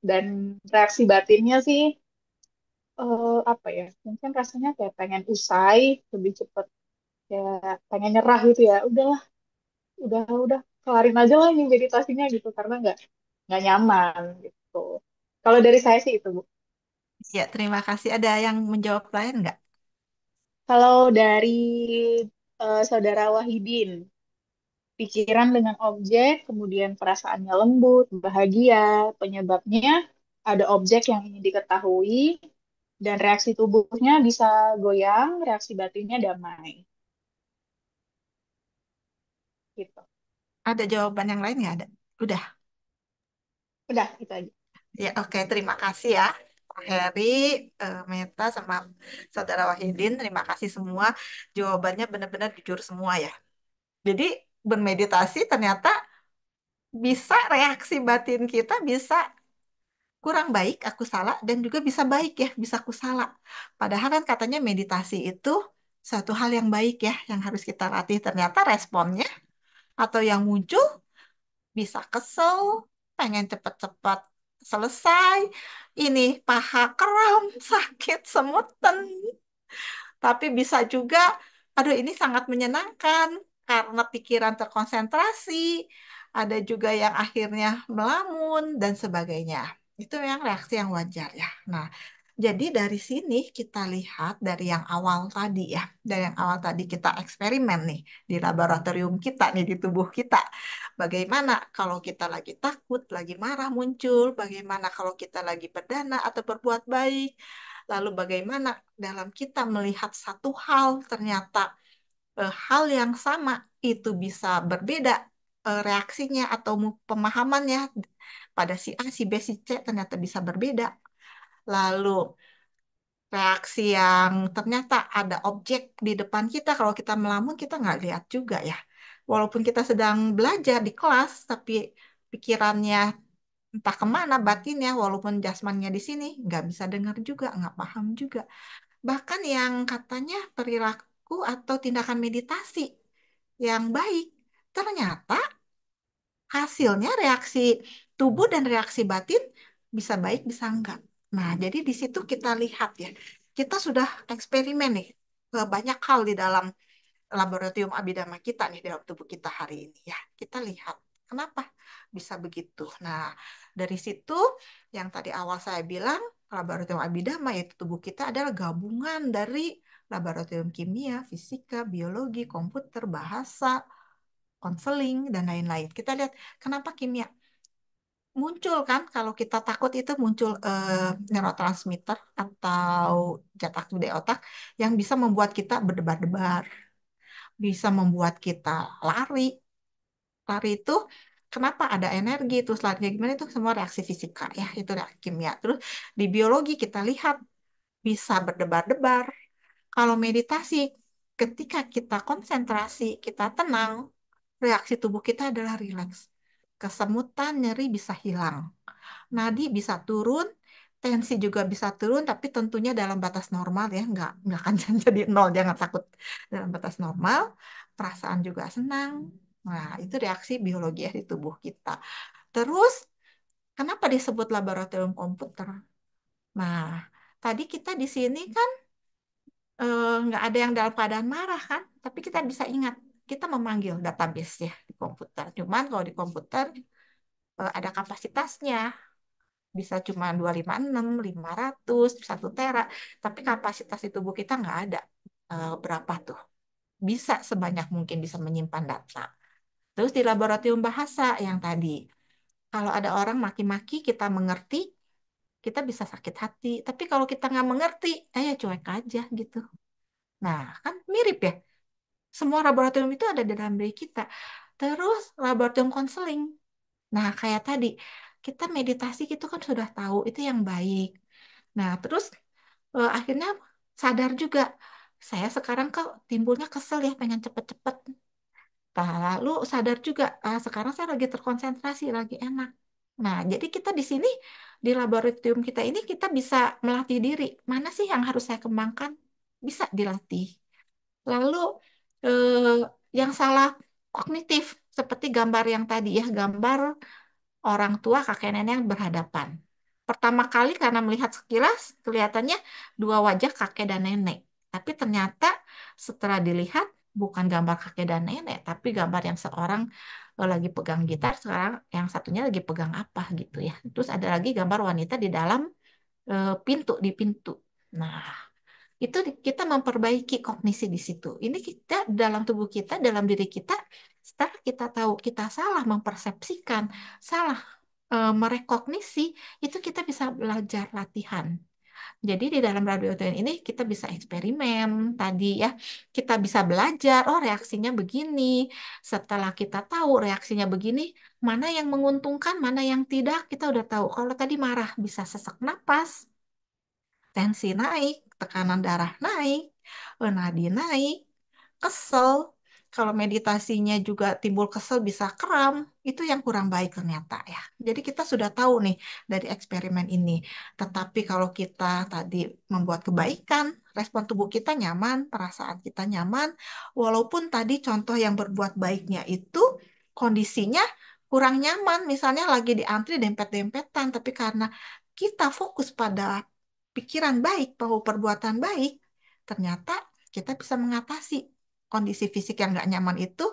Dan reaksi batinnya sih apa ya? Mungkin rasanya kayak pengen usai lebih cepet, kayak pengen nyerah gitu ya. Udahlah, udah kelarin aja lah ini meditasinya gitu karena nggak nyaman gitu. Kalau dari saya sih itu, Bu. ya, terima kasih. Ada yang menjawab lain nggak? Kalau dari Saudara Wahidin, pikiran dengan objek, kemudian perasaannya lembut, bahagia, penyebabnya ada objek yang ingin diketahui, dan reaksi tubuhnya bisa goyang, reaksi batinnya damai. Gitu. Ada jawaban yang lain nggak ada? Udah. Udah, itu aja. Ya, oke. Terima kasih ya. Pak Heri, Meta, sama Saudara Wahidin. Terima kasih semua. Jawabannya benar-benar jujur semua ya. Jadi, bermeditasi ternyata bisa reaksi batin kita bisa kurang baik, aku salah, dan juga bisa baik ya, bisa aku salah. Padahal kan katanya meditasi itu satu hal yang baik ya, yang harus kita latih. Ternyata responnya atau yang muncul bisa kesel, pengen cepet-cepet selesai, ini paha kram, sakit, semutan. Tapi bisa juga, aduh ini sangat menyenangkan karena pikiran terkonsentrasi. Ada juga yang akhirnya melamun dan sebagainya. Itu yang reaksi yang wajar ya. Nah, jadi dari sini kita lihat dari yang awal tadi ya. Dari yang awal tadi kita eksperimen nih di laboratorium kita nih di tubuh kita. Bagaimana kalau kita lagi takut, lagi marah muncul, bagaimana kalau kita lagi berdana atau berbuat baik. Lalu bagaimana dalam kita melihat satu hal ternyata hal yang sama itu bisa berbeda reaksinya atau pemahamannya pada si A, si B, si C ternyata bisa berbeda. Lalu reaksi yang ternyata ada objek di depan kita kalau kita melamun kita nggak lihat juga ya. Walaupun kita sedang belajar di kelas tapi pikirannya entah kemana batinnya walaupun jasmannya di sini nggak bisa dengar juga nggak paham juga. Bahkan yang katanya perilaku atau tindakan meditasi yang baik, ternyata hasilnya reaksi tubuh dan reaksi batin bisa baik, bisa enggak. Nah, jadi di situ kita lihat ya, kita sudah eksperimen nih ke banyak hal di dalam laboratorium abidama kita nih dalam tubuh kita hari ini ya. Kita lihat kenapa bisa begitu. Nah, dari situ yang tadi awal saya bilang Laboratorium Abidama yaitu tubuh kita adalah gabungan dari laboratorium kimia, fisika, biologi, komputer, bahasa, konseling, dan lain-lain. Kita lihat kenapa kimia muncul kan kalau kita takut itu muncul neurotransmitter atau zat aktif di otak yang bisa membuat kita berdebar-debar, bisa membuat kita lari. Lari itu kenapa ada energi, terus larinya gimana itu semua reaksi fisika ya, itu reaksi kimia. Terus di biologi kita lihat bisa berdebar-debar. Kalau meditasi, ketika kita konsentrasi, kita tenang, reaksi tubuh kita adalah rileks. Kesemutan, nyeri bisa hilang. Nadi bisa turun, tensi juga bisa turun, tapi tentunya dalam batas normal ya, nggak akan jadi nol, jangan takut. Dalam batas normal, perasaan juga senang. Nah, itu reaksi biologi ya di tubuh kita. Terus, kenapa disebut laboratorium komputer? Nah, tadi kita di sini kan nggak ada yang dalam keadaan marah kan, tapi kita bisa ingat, kita memanggil database ya di komputer. Cuman kalau di komputer ada kapasitasnya, bisa cuma 256, 500, 1 tera. Tapi kapasitas di tubuh kita nggak ada. Berapa tuh? Bisa sebanyak mungkin bisa menyimpan data. Terus di laboratorium bahasa yang tadi, kalau ada orang maki-maki, kita mengerti, kita bisa sakit hati. Tapi kalau kita nggak mengerti, ya cuek aja gitu. Nah, kan mirip ya. Semua laboratorium itu ada di dalam diri kita. Terus laboratorium konseling. Nah, kayak tadi, kita meditasi itu kan sudah tahu itu yang baik. Nah, terus akhirnya sadar juga, saya sekarang kok timbulnya kesel ya, pengen cepet-cepet. Nah, lalu sadar juga, sekarang saya lagi terkonsentrasi, lagi enak. Nah, jadi kita di sini, di laboratorium kita ini, kita bisa melatih diri. Mana sih yang harus saya kembangkan? Bisa dilatih. Lalu, eh, yang salah kognitif, seperti gambar yang tadi ya, gambar orang tua kakek nenek yang berhadapan. Pertama kali karena melihat sekilas kelihatannya dua wajah kakek dan nenek. Tapi ternyata setelah dilihat bukan gambar kakek dan nenek, tapi gambar yang seorang lagi pegang gitar, sekarang yang satunya lagi pegang apa gitu ya. Terus ada lagi gambar wanita di dalam pintu di pintu. Nah, itu kita memperbaiki kognisi di situ. Ini kita dalam tubuh kita, dalam diri kita, setelah kita tahu kita salah mempersepsikan, salah merekognisi, itu kita bisa belajar latihan. Jadi di dalam laboratorium ini kita bisa eksperimen tadi ya, kita bisa belajar, oh reaksinya begini. Setelah kita tahu reaksinya begini, mana yang menguntungkan, mana yang tidak, kita udah tahu. Kalau tadi marah bisa sesak napas, tensi naik, tekanan darah naik, nadi naik, kesel. Kalau meditasinya juga timbul kesel bisa kram, itu yang kurang baik ternyata ya. Jadi kita sudah tahu nih dari eksperimen ini. Tetapi kalau kita tadi membuat kebaikan, respon tubuh kita nyaman, perasaan kita nyaman, walaupun tadi contoh yang berbuat baiknya itu kondisinya kurang nyaman, misalnya lagi di antri dempet-dempetan, tapi karena kita fokus pada pikiran baik, bahwa perbuatan baik, ternyata kita bisa mengatasi kondisi fisik yang nggak nyaman itu,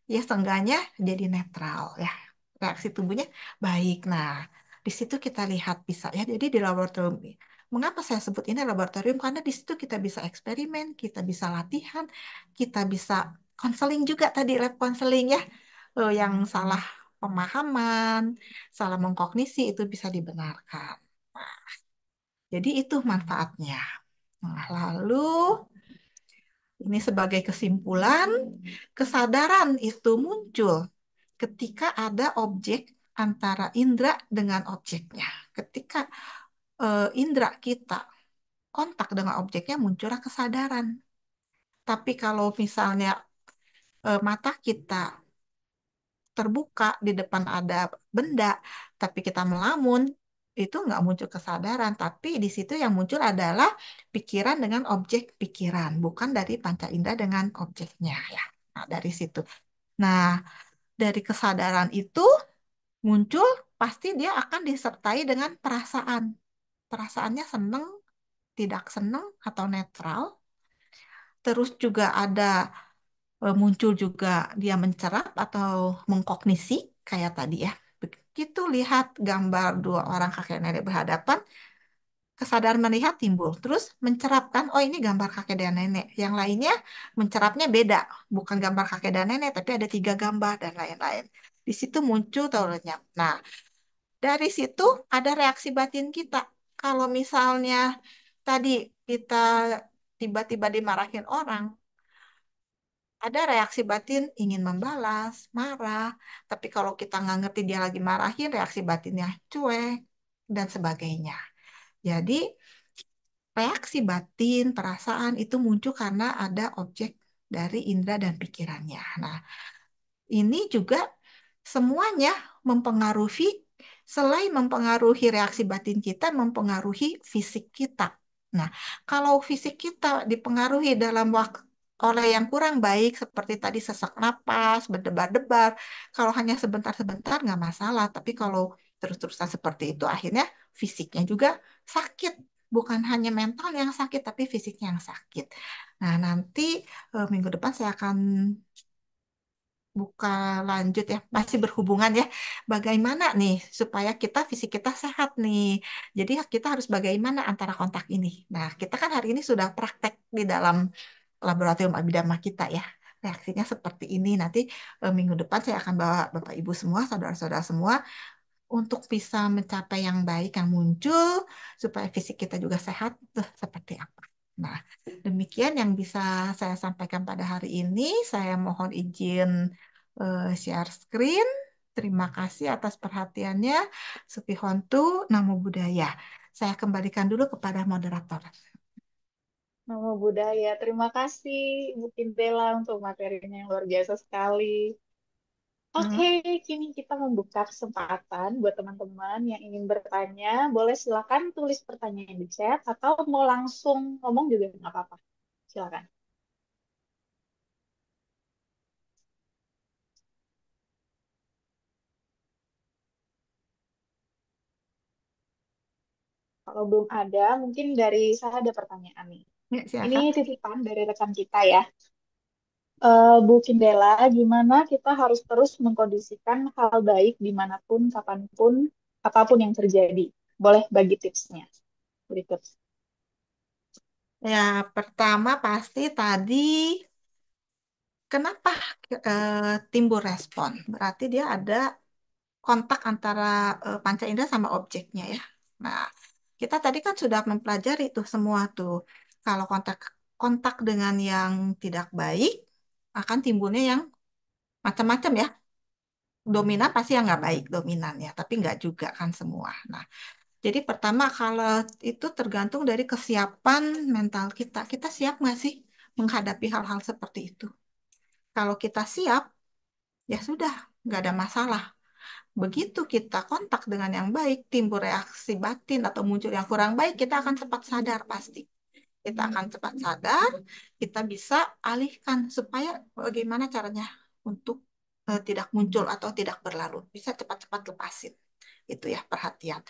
ya seenggaknya jadi netral ya. Reaksi tubuhnya baik. Nah, di situ kita lihat bisa ya. Jadi di laboratorium, mengapa saya sebut ini laboratorium? Karena di situ kita bisa eksperimen, kita bisa latihan, kita bisa konseling juga tadi, lab konseling ya. Yang salah pemahaman, salah mengkognisi itu bisa dibenarkan. Jadi itu manfaatnya. Nah, lalu ini sebagai kesimpulan, kesadaran itu muncul ketika ada objek antara indera dengan objeknya. Ketika indera kita kontak dengan objeknya muncullah kesadaran. Tapi kalau misalnya mata kita terbuka di depan ada benda, tapi kita melamun, itu nggak muncul kesadaran. Tapi di situ yang muncul adalah pikiran dengan objek pikiran, bukan dari panca indera dengan objeknya ya. Nah, dari situ. Nah, dari kesadaran itu muncul, pasti dia akan disertai dengan perasaan. Perasaannya seneng, tidak seneng, atau netral. Terus juga ada muncul juga dia mencerap atau mengkognisi kayak tadi ya. Begitu lihat gambar dua orang kakek nenek berhadapan, kesadaran melihat timbul. Terus mencerapkan, oh ini gambar kakek dan nenek. Yang lainnya mencerapnya beda, bukan gambar kakek dan nenek, tapi ada 3 gambar dan lain-lain. Di situ muncul tahu lenyap. Nah, dari situ ada reaksi batin kita. Kalau misalnya tadi kita tiba-tiba dimarahin orang, ada reaksi batin ingin membalas, marah. Tapi kalau kita nggak ngerti dia lagi marahin, reaksi batinnya cuek dan sebagainya. Jadi reaksi batin, perasaan itu muncul karena ada objek dari indera dan pikirannya. Nah, ini juga semuanya mempengaruhi, selain mempengaruhi reaksi batin kita, mempengaruhi fisik kita. Nah, kalau fisik kita dipengaruhi dalam waktu oleh yang kurang baik, seperti tadi sesak napas, berdebar-debar, kalau hanya sebentar-sebentar nggak masalah. Tapi kalau terus-terusan seperti itu, akhirnya fisiknya juga sakit. Bukan hanya mental yang sakit, tapi fisiknya yang sakit. Nah, nanti minggu depan saya akan buka lanjut ya, masih berhubungan ya. Bagaimana nih supaya kita fisik kita sehat nih. Jadi kita harus bagaimana antara kontak ini. Nah, kita kan hari ini sudah praktek di dalam laboratorium abidama kita ya. Reaksinya seperti ini. Nanti minggu depan saya akan bawa Bapak Ibu semua, saudara-saudara semua untuk bisa mencapai yang baik yang muncul supaya fisik kita juga sehat tuh seperti apa. Nah, demikian yang bisa saya sampaikan pada hari ini. Saya mohon izin share screen. Terima kasih atas perhatiannya. Supihontu, Namo Buddhaya. Saya kembalikan dulu kepada moderator. Namo Buddhaya. Terima kasih Bu Kindela untuk materinya yang luar biasa sekali. Hmm. Oke, kini kita membuka kesempatan buat teman-teman yang ingin bertanya. Boleh silakan tulis pertanyaan di chat atau mau langsung ngomong juga nggak apa-apa. Silakan. Kalau belum ada, mungkin dari saya ada pertanyaan nih. Ya, Ini silakan. titipan dari rekan kita ya. Bu Kindela, gimana kita harus terus mengkondisikan hal baik dimanapun, kapanpun, apapun yang terjadi? Boleh bagi tipsnya berikut. Ya, pertama pasti tadi kenapa timbul respon? Berarti dia ada kontak antara panca indera sama objeknya ya. Nah, kita tadi kan sudah mempelajari tuh semua tuh. Kalau kontak kontak dengan yang tidak baik akan timbulnya yang macam-macam ya. Dominan pasti yang nggak baik dominan ya, tapi nggak juga kan semua. Nah, jadi pertama kalau itu tergantung dari kesiapan mental kita. Kita siap nggak sih menghadapi hal-hal seperti itu? Kalau kita siap, ya sudah, nggak ada masalah. Begitu kita kontak dengan yang baik, timbul reaksi batin atau muncul yang kurang baik, kita akan cepat sadar pasti. Kita akan cepat sadar, kita bisa alihkan supaya bagaimana caranya untuk tidak muncul atau tidak berlalu. Bisa cepat-cepat lepasin. Itu ya perhatian.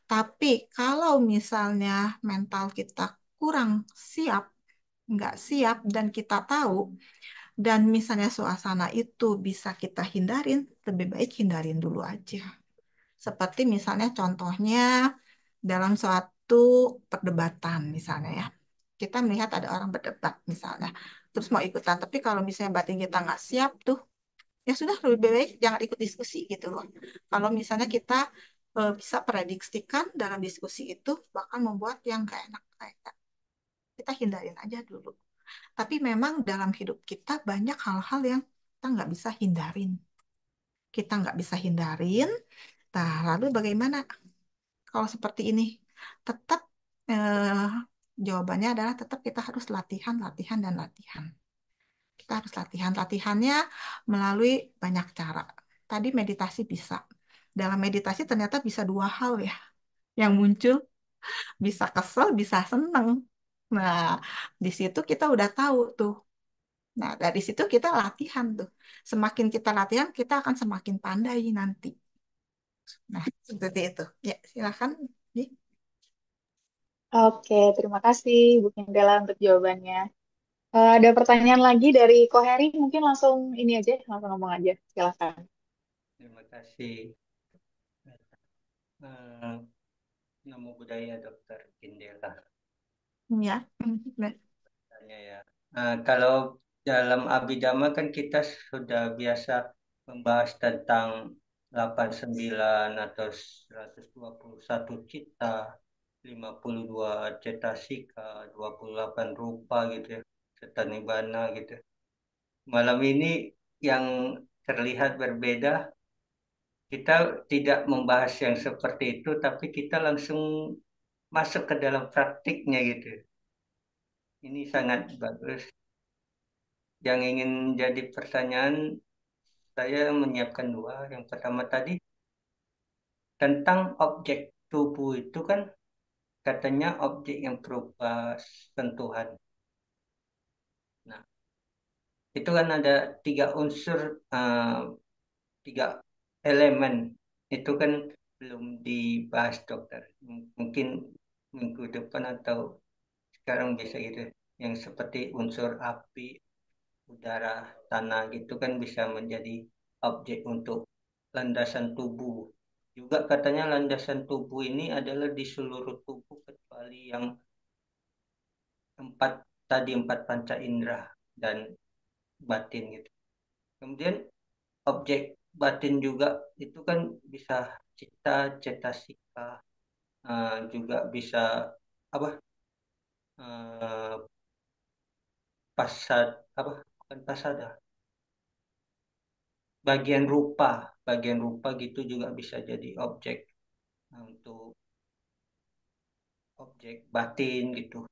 Tapi kalau misalnya mental kita kurang siap, nggak siap dan kita tahu, dan misalnya suasana itu bisa kita hindarin, lebih baik hindarin dulu aja. Seperti misalnya contohnya dalam suatu perdebatan misalnya ya. Kita melihat ada orang berdebat misalnya. Terus mau ikutan. Tapi kalau misalnya batin kita nggak siap tuh, ya sudah lebih baik jangan ikut diskusi gitu loh. Kalau misalnya kita bisa prediksikan dalam diskusi itu bakal membuat yang nggak enak kayak kita hindarin aja dulu. Tapi memang dalam hidup kita banyak hal-hal yang kita nggak bisa hindarin. Kita nggak bisa hindarin. Nah, lalu bagaimana kalau seperti ini? Tetap eh, jawabannya adalah tetap kita harus latihan, latihan, dan latihan. Kita harus latihan. Latihannya melalui banyak cara. Tadi meditasi bisa. Dalam meditasi ternyata bisa 2 hal ya yang muncul. Bisa kesel, bisa seneng. Nah, di situ kita udah tahu tuh. Nah, dari situ kita latihan tuh. Semakin kita latihan, kita akan semakin pandai nanti. Nah, seperti itu. Ya, silakan. Ji. Oke, terima kasih Bu Kindela untuk jawabannya. Ada pertanyaan lagi dari Koheri, mungkin langsung ini aja, langsung ngomong aja. Silakan. Terima kasih. Eh, nemu budaya Dokter Kindela. Ya. Tanya ya. Kalau dalam Abhidhamma kan kita sudah biasa membahas tentang 89 atau 121 cita, 52 cetasika, 28 rupa gitu ya, serta nibbana gitu. Malam ini yang terlihat berbeda, kita tidak membahas yang seperti itu, tapi kita langsung masuk ke dalam praktiknya gitu. Ini sangat bagus. Yang ingin jadi pertanyaan, saya menyiapkan dua. Yang pertama tadi, tentang objek tubuh itu kan katanya objek yang berupa sentuhan. Nah, itu kan ada tiga unsur, eh, tiga elemen. Itu kan belum dibahas dokter. Mungkin minggu depan atau sekarang bisa gitu. Yang seperti unsur api, udara, tanah gitu kan bisa menjadi objek untuk landasan tubuh. Juga katanya landasan tubuh ini adalah di seluruh tubuh kecuali yang empat tadi, empat panca indera dan batin gitu. Kemudian objek batin juga itu kan bisa cita, cetasika, juga bisa apa, eh, pasad apa, bukan pasada, bagian rupa gitu juga bisa jadi objek, untuk objek batin gitu.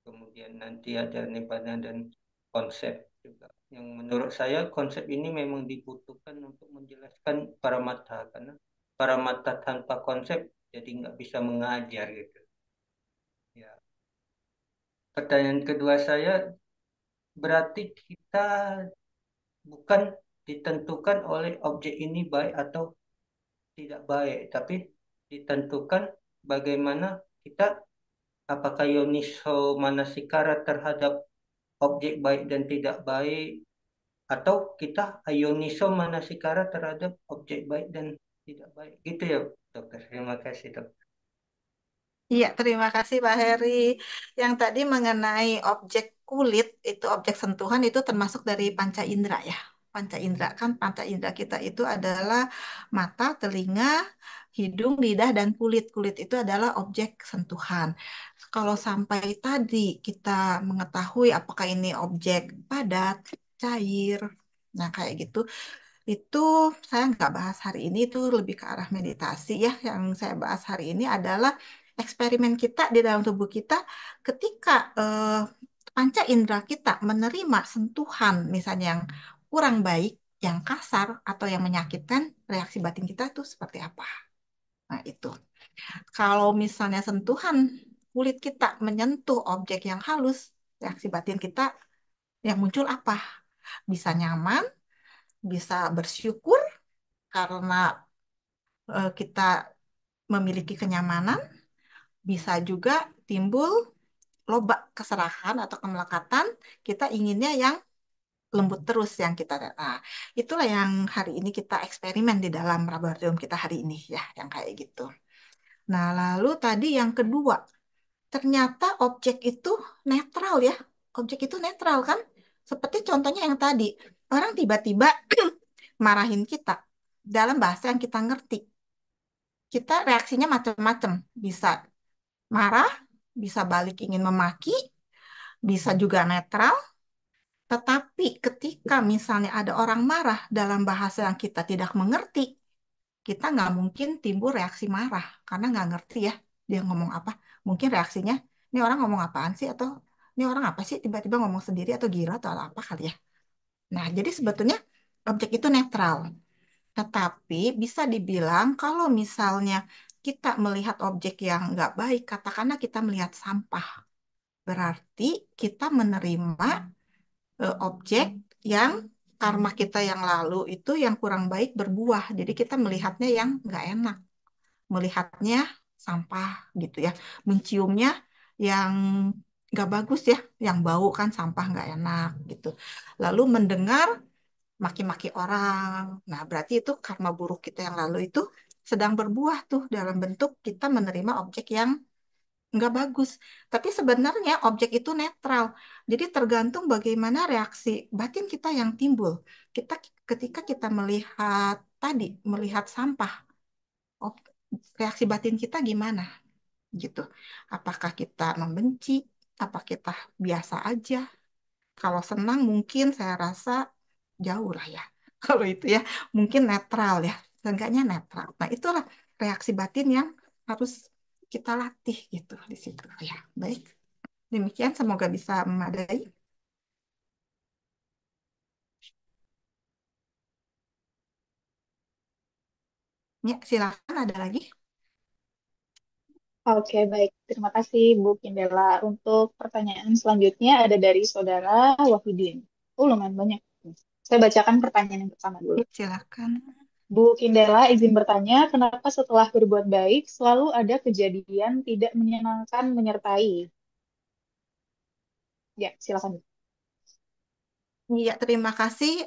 Kemudian nanti ada nibbana dan konsep juga. Yang menurut saya konsep ini memang dibutuhkan untuk menjelaskan para mata, karena para mata tanpa konsep jadi nggak bisa mengajar gitu. Ya. Pertanyaan kedua saya, berarti kita bukan ditentukan oleh objek ini baik atau tidak baik, tapi ditentukan bagaimana kita, apakah yoniso manasikara terhadap objek baik dan tidak baik, atau kita ayoniso manasikara terhadap objek baik dan tidak baik. Gitu ya, dokter. Terima kasih, dok. Iya, terima kasih Pak Heri. Yang tadi mengenai objek kulit, itu objek sentuhan itu termasuk dari panca indera ya. Panca indera kan, panca indera kita itu adalah mata, telinga, hidung, lidah, dan kulit. Kulit itu adalah objek sentuhan. Kalau sampai tadi kita mengetahui apakah ini objek padat, cair, nah kayak gitu, itu saya nggak bahas hari ini, itu lebih ke arah meditasi ya. Yang saya bahas hari ini adalah eksperimen kita di dalam tubuh kita ketika panca indera kita menerima sentuhan misalnya yang kurang baik, yang kasar atau yang menyakitkan, reaksi batin kita itu seperti apa. Nah itu. Kalau misalnya sentuhan kulit kita menyentuh objek yang halus, reaksi batin kita yang muncul apa? Bisa nyaman, bisa bersyukur karena kita memiliki kenyamanan, bisa juga timbul loba keserahan atau kemelekatan, kita inginnya yang lembut terus yang kita. Nah, itulah yang hari ini kita eksperimen di dalam laboratorium kita hari ini ya, yang kayak gitu. Nah, lalu tadi yang kedua, ternyata objek itu netral ya. Objek itu netral kan? Seperti contohnya yang tadi, orang tiba-tiba marahin kita dalam bahasa yang kita ngerti. Kita reaksinya macam-macam. Bisa marah, bisa balik ingin memaki, bisa juga netral. Tetapi ketika misalnya ada orang marah dalam bahasa yang kita tidak mengerti, kita nggak mungkin timbul reaksi marah karena nggak ngerti ya dia ngomong apa. Mungkin reaksinya, ini orang ngomong apaan sih, atau ini orang apa sih tiba-tiba ngomong sendiri atau gila atau apa kali ya. Nah, jadi sebetulnya objek itu netral. Tetapi bisa dibilang kalau misalnya kita melihat objek yang nggak baik, katakanlah kita melihat sampah, berarti kita menerima objek yang karma kita yang lalu itu yang kurang baik berbuah. Jadi kita melihatnya yang nggak enak, melihatnya sampah gitu ya, menciumnya yang nggak bagus ya, yang bau kan sampah nggak enak gitu. Lalu mendengar maki-maki orang, nah berarti itu karma buruk kita yang lalu itu sedang berbuah tuh dalam bentuk kita menerima objek yang nggak bagus. Tapi sebenarnya objek itu netral. Jadi tergantung bagaimana reaksi batin kita yang timbul. Kita ketika kita melihat tadi, melihat sampah, op- reaksi batin kita gimana gitu. Apakah kita membenci, apa kita biasa aja. Kalau senang mungkin saya rasa jauh lah ya. Kalau itu ya mungkin netral ya. Seenggaknya netral. Nah, itulah reaksi batin yang harus kita latih gitu di situ ya. Baik. Demikian semoga bisa memadai. Ya, silakan ada lagi. Oke, baik. Terima kasih Bu Kindela. Untuk pertanyaan selanjutnya ada dari Saudara Wahidin. Oh, lumayan banyak. Saya bacakan pertanyaan yang pertama dulu. Ya, silakan. Bu Kindela izin bertanya, kenapa setelah berbuat baik selalu ada kejadian tidak menyenangkan menyertai? Ya, silakan. Iya, terima kasih.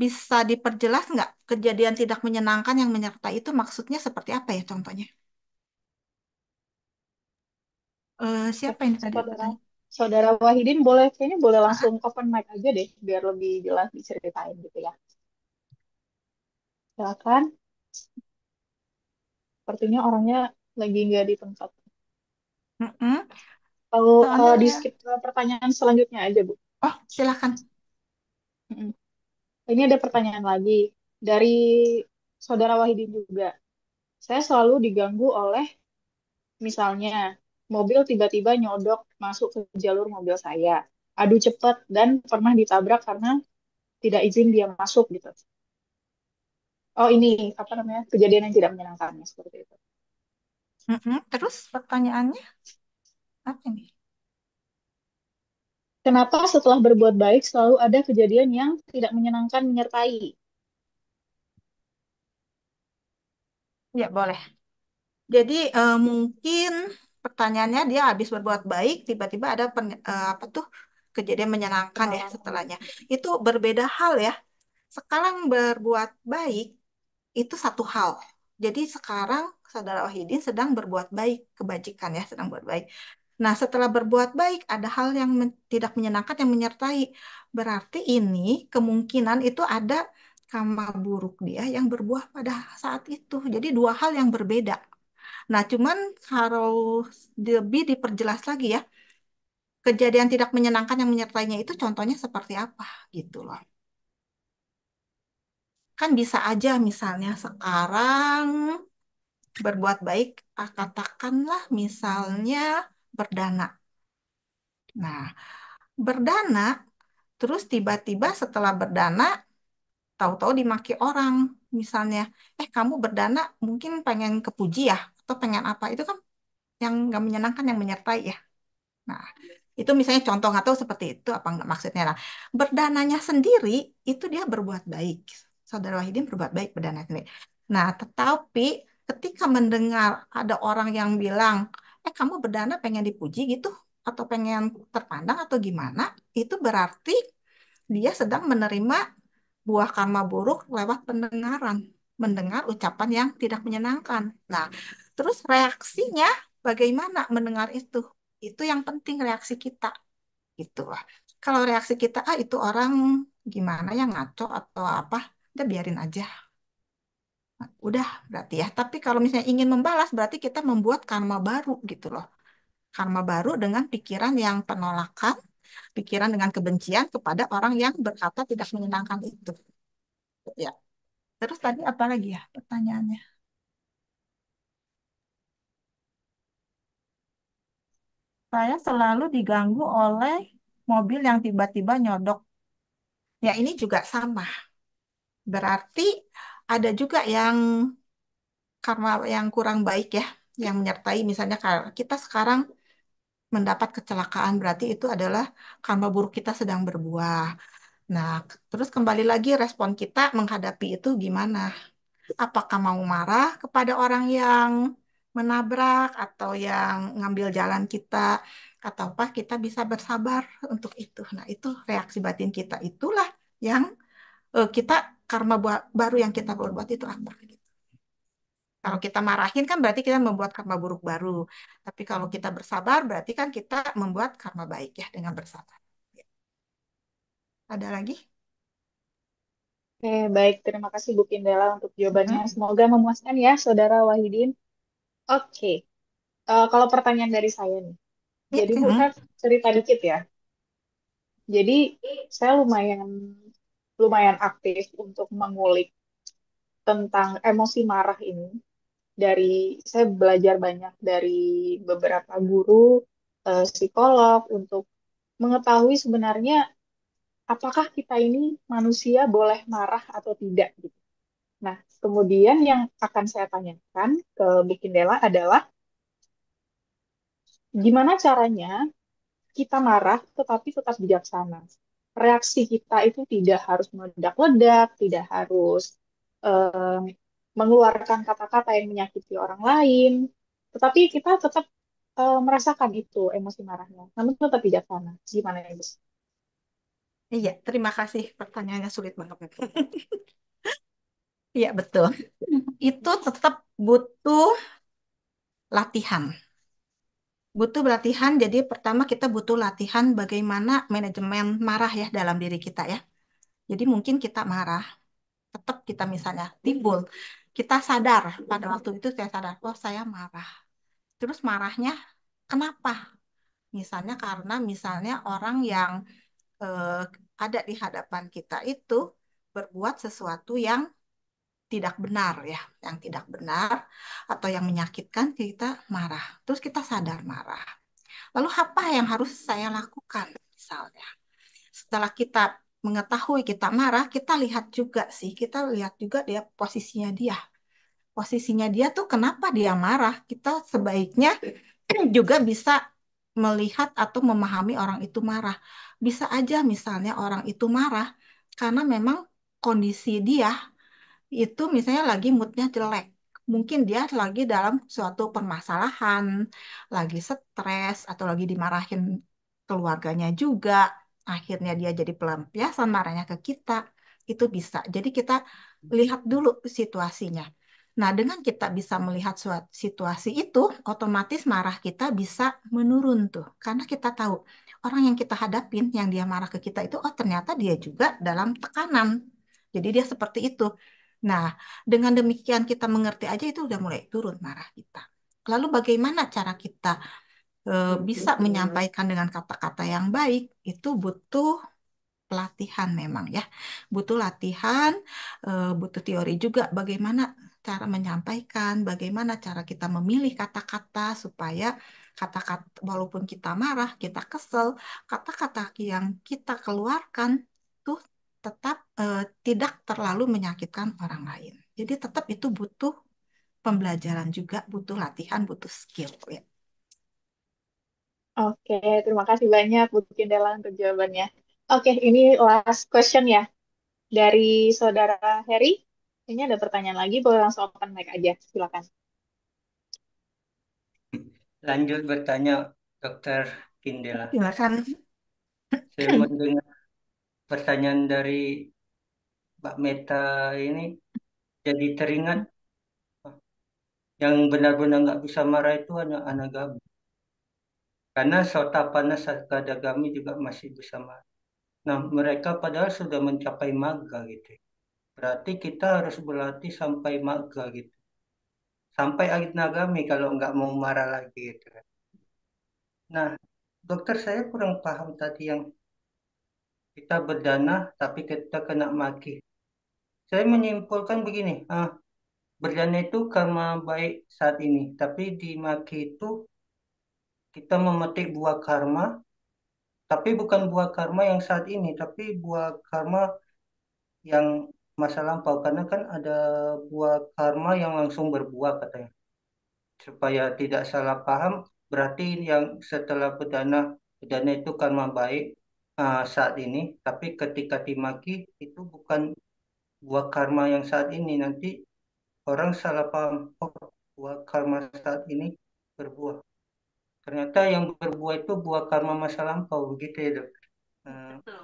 Bisa diperjelas nggak kejadian tidak menyenangkan yang menyertai itu maksudnya seperti apa ya contohnya? Siapa yang tadi Saudara, bertanya? Saudara Wahidin boleh, kayaknya boleh Ah, langsung open mic aja deh, biar lebih jelas diceritain gitu ya. Silakan. Sepertinya orangnya lagi nggak di tempat. mm-mm. Kalau di Soalnya, skip ke pertanyaan selanjutnya aja, Bu. oh silakan. Mm-mm. Ini ada pertanyaan lagi dari Saudara Wahidin juga. Saya selalu diganggu oleh, misalnya, mobil tiba-tiba nyodok masuk ke jalur mobil saya. Adu cepat dan pernah ditabrak karena tidak izin dia masuk gitu. Oh ini apa namanya kejadian yang tidak menyenangkannya seperti itu. Mm-mm. Terus pertanyaannya apa nih? Kenapa setelah berbuat baik selalu ada kejadian yang tidak menyenangkan menyertai? Ya boleh. Jadi mungkin pertanyaannya dia habis berbuat baik, tiba-tiba ada apa tuh kejadian menyenangkan ya Pengalaman setelahnya. gitu. Itu berbeda hal ya. Sekarang berbuat baik itu satu hal. Jadi sekarang saudara Wahidin sedang berbuat baik, kebajikan ya, sedang berbuat baik. Nah, setelah berbuat baik, ada hal yang tidak menyenangkan yang menyertai. Berarti ini kemungkinan itu ada karma buruk dia yang berbuah pada saat itu. Jadi dua hal yang berbeda. Nah, cuman kalau lebih diperjelas lagi ya, kejadian tidak menyenangkan yang menyertainya itu contohnya seperti apa gitu loh. Kan bisa aja misalnya sekarang berbuat baik, katakanlah misalnya berdana. Nah, berdana, terus tiba-tiba setelah berdana, tahu-tahu dimaki orang. Misalnya, kamu berdana mungkin pengen kepuji ya, atau pengen apa. Itu kan yang nggak menyenangkan, yang menyertai ya. Nah, itu misalnya contoh nggak tahu seperti itu apa nggak maksudnya. Nah, berdananya sendiri itu dia berbuat baik. Saudara Wahidin berbuat baik berdana sendiri. Nah, tetapi ketika mendengar ada orang yang bilang, kamu berdana pengen dipuji gitu, atau pengen terpandang atau gimana, itu berarti dia sedang menerima buah karma buruk lewat pendengaran, mendengar ucapan yang tidak menyenangkan. Nah, terus reaksinya bagaimana mendengar itu? Itu yang penting reaksi kita gitu lah. Kalau reaksi kita, itu orang gimana ya ngaco atau apa, udah biarin aja. Nah, udah berarti ya. Tapi kalau misalnya ingin membalas, berarti kita membuat karma baru gitu loh. Karma baru dengan pikiran yang penolakan, pikiran dengan kebencian kepada orang yang berkata tidak menyenangkan itu. Ya. Terus tadi apa lagi ya pertanyaannya? Saya selalu diganggu oleh mobil yang tiba-tiba nyodok. Ya ini juga sama. Berarti ada juga yang karma yang kurang baik ya, yang menyertai misalnya kalau kita sekarang mendapat kecelakaan berarti itu adalah karma buruk kita sedang berbuah. Nah, terus kembali lagi respon kita menghadapi itu gimana? Apakah mau marah kepada orang yang menabrak atau yang ngambil jalan kita, atau apa kita bisa bersabar untuk itu. Nah, itu reaksi batin kita itulah yang kita karma baru yang kita perbuat itu apa? Gitu. Kalau kita marahin kan berarti kita membuat karma buruk baru. Tapi kalau kita bersabar berarti kan kita membuat karma baik ya dengan bersabar. Ya. Ada lagi? Oke, baik. Terima kasih Bu Kindela untuk jawabannya. Mm-mm. Semoga memuaskan ya, Saudara Wahidin. Oke, kalau pertanyaan dari saya nih. Ya, Jadi Bu, mm-mm. saya cerita dikit ya. Jadi saya lumayan lumayan aktif untuk mengulik tentang emosi marah ini. Saya belajar banyak dari beberapa guru, psikolog untuk mengetahui sebenarnya apakah kita ini manusia boleh marah atau tidak gitu. Nah, kemudian yang akan saya tanyakan ke Bu Kindela adalah gimana caranya kita marah tetapi tetap bijaksana. Reaksi kita itu tidak harus meledak-ledak, tidak harus eh, mengeluarkan kata-kata yang menyakiti orang lain, tetapi kita tetap merasakan itu emosi marahnya, namun tetap bijaksana. Gimana ya, Gus? Iya, terima kasih. Pertanyaannya sulit banget. Iya, betul. Itu tetap butuh latihan. Butuh latihan, jadi pertama kita butuh latihan bagaimana manajemen marah ya dalam diri kita ya. Jadi mungkin kita marah, tetap kita misalnya timbul, kita sadar pada waktu itu saya sadar, oh saya marah. Terus marahnya kenapa? Misalnya karena misalnya orang yang eh, ada di hadapan kita itu berbuat sesuatu yang tidak benar ya, yang tidak benar atau yang menyakitkan kita marah. Terus kita sadar marah. Lalu apa yang harus saya lakukan misalnya? Setelah kita mengetahui kita marah, kita lihat juga sih, kita lihat juga dia posisinya dia. Posisinya dia tuh kenapa dia marah? Kita sebaiknya juga bisa melihat atau memahami orang itu marah. Bisa aja misalnya orang itu marah karena memang kondisi dia itu misalnya lagi moodnya jelek. Mungkin dia lagi dalam suatu permasalahan, lagi stres, atau lagi dimarahin keluarganya juga. Akhirnya dia jadi pelampiasan marahnya ke kita. Itu bisa. Jadi kita lihat dulu situasinya. Nah, dengan kita bisa melihat suatu situasi itu, otomatis marah kita bisa menurun tuh. Karena kita tahu orang yang kita hadapin, yang dia marah ke kita itu, oh ternyata dia juga dalam tekanan. Jadi dia seperti itu. Nah, dengan demikian kita mengerti aja itu udah mulai turun marah kita. Lalu bagaimana cara kita bisa menyampaikan dengan kata-kata yang baik? Itu butuh pelatihan memang ya. Butuh latihan, butuh teori juga bagaimana cara menyampaikan, bagaimana cara kita memilih kata-kata supaya kata-kata walaupun kita marah, kita kesel, kata-kata yang kita keluarkan tuh tetap tidak terlalu menyakitkan orang lain. Jadi tetap itu butuh pembelajaran juga, butuh latihan, butuh skill ya. Oke, terima kasih banyak Bu Kindela untuk jawabannya. Oke, ini last question ya dari Saudara Heri. Ini ada pertanyaan lagi, boleh langsung open mic aja, silakan. Lanjut bertanya, Dokter Kindela. Silakan. Saya mendengar pertanyaan dari Mbak Meta ini jadi teringat yang benar-benar nggak bisa marah itu hanya Anagami. Karena Sota Panas Sakadagami juga masih bisa marah. Nah, mereka padahal sudah mencapai maga gitu. Berarti kita harus berlatih sampai maga gitu. Sampai Nagami kalau nggak mau marah lagi gitu kan. Nah, dokter saya kurang paham tadi yang kita berdana tapi kita kena maki. Saya menyimpulkan begini, berdana itu karma baik saat ini, tapi di maki itu kita memetik buah karma, tapi bukan buah karma yang saat ini, tapi buah karma yang masa lampau. Karena kan ada buah karma yang langsung berbuah katanya. Supaya tidak salah paham, berarti yang setelah berdana, berdana itu karma baik saat ini, tapi ketika dimaki itu bukan buah karma yang saat ini. Nanti orang salah paham, oh buah karma saat ini berbuah. Ternyata yang berbuah itu buah karma masa lampau, begitu ya dok. Eh, Betul.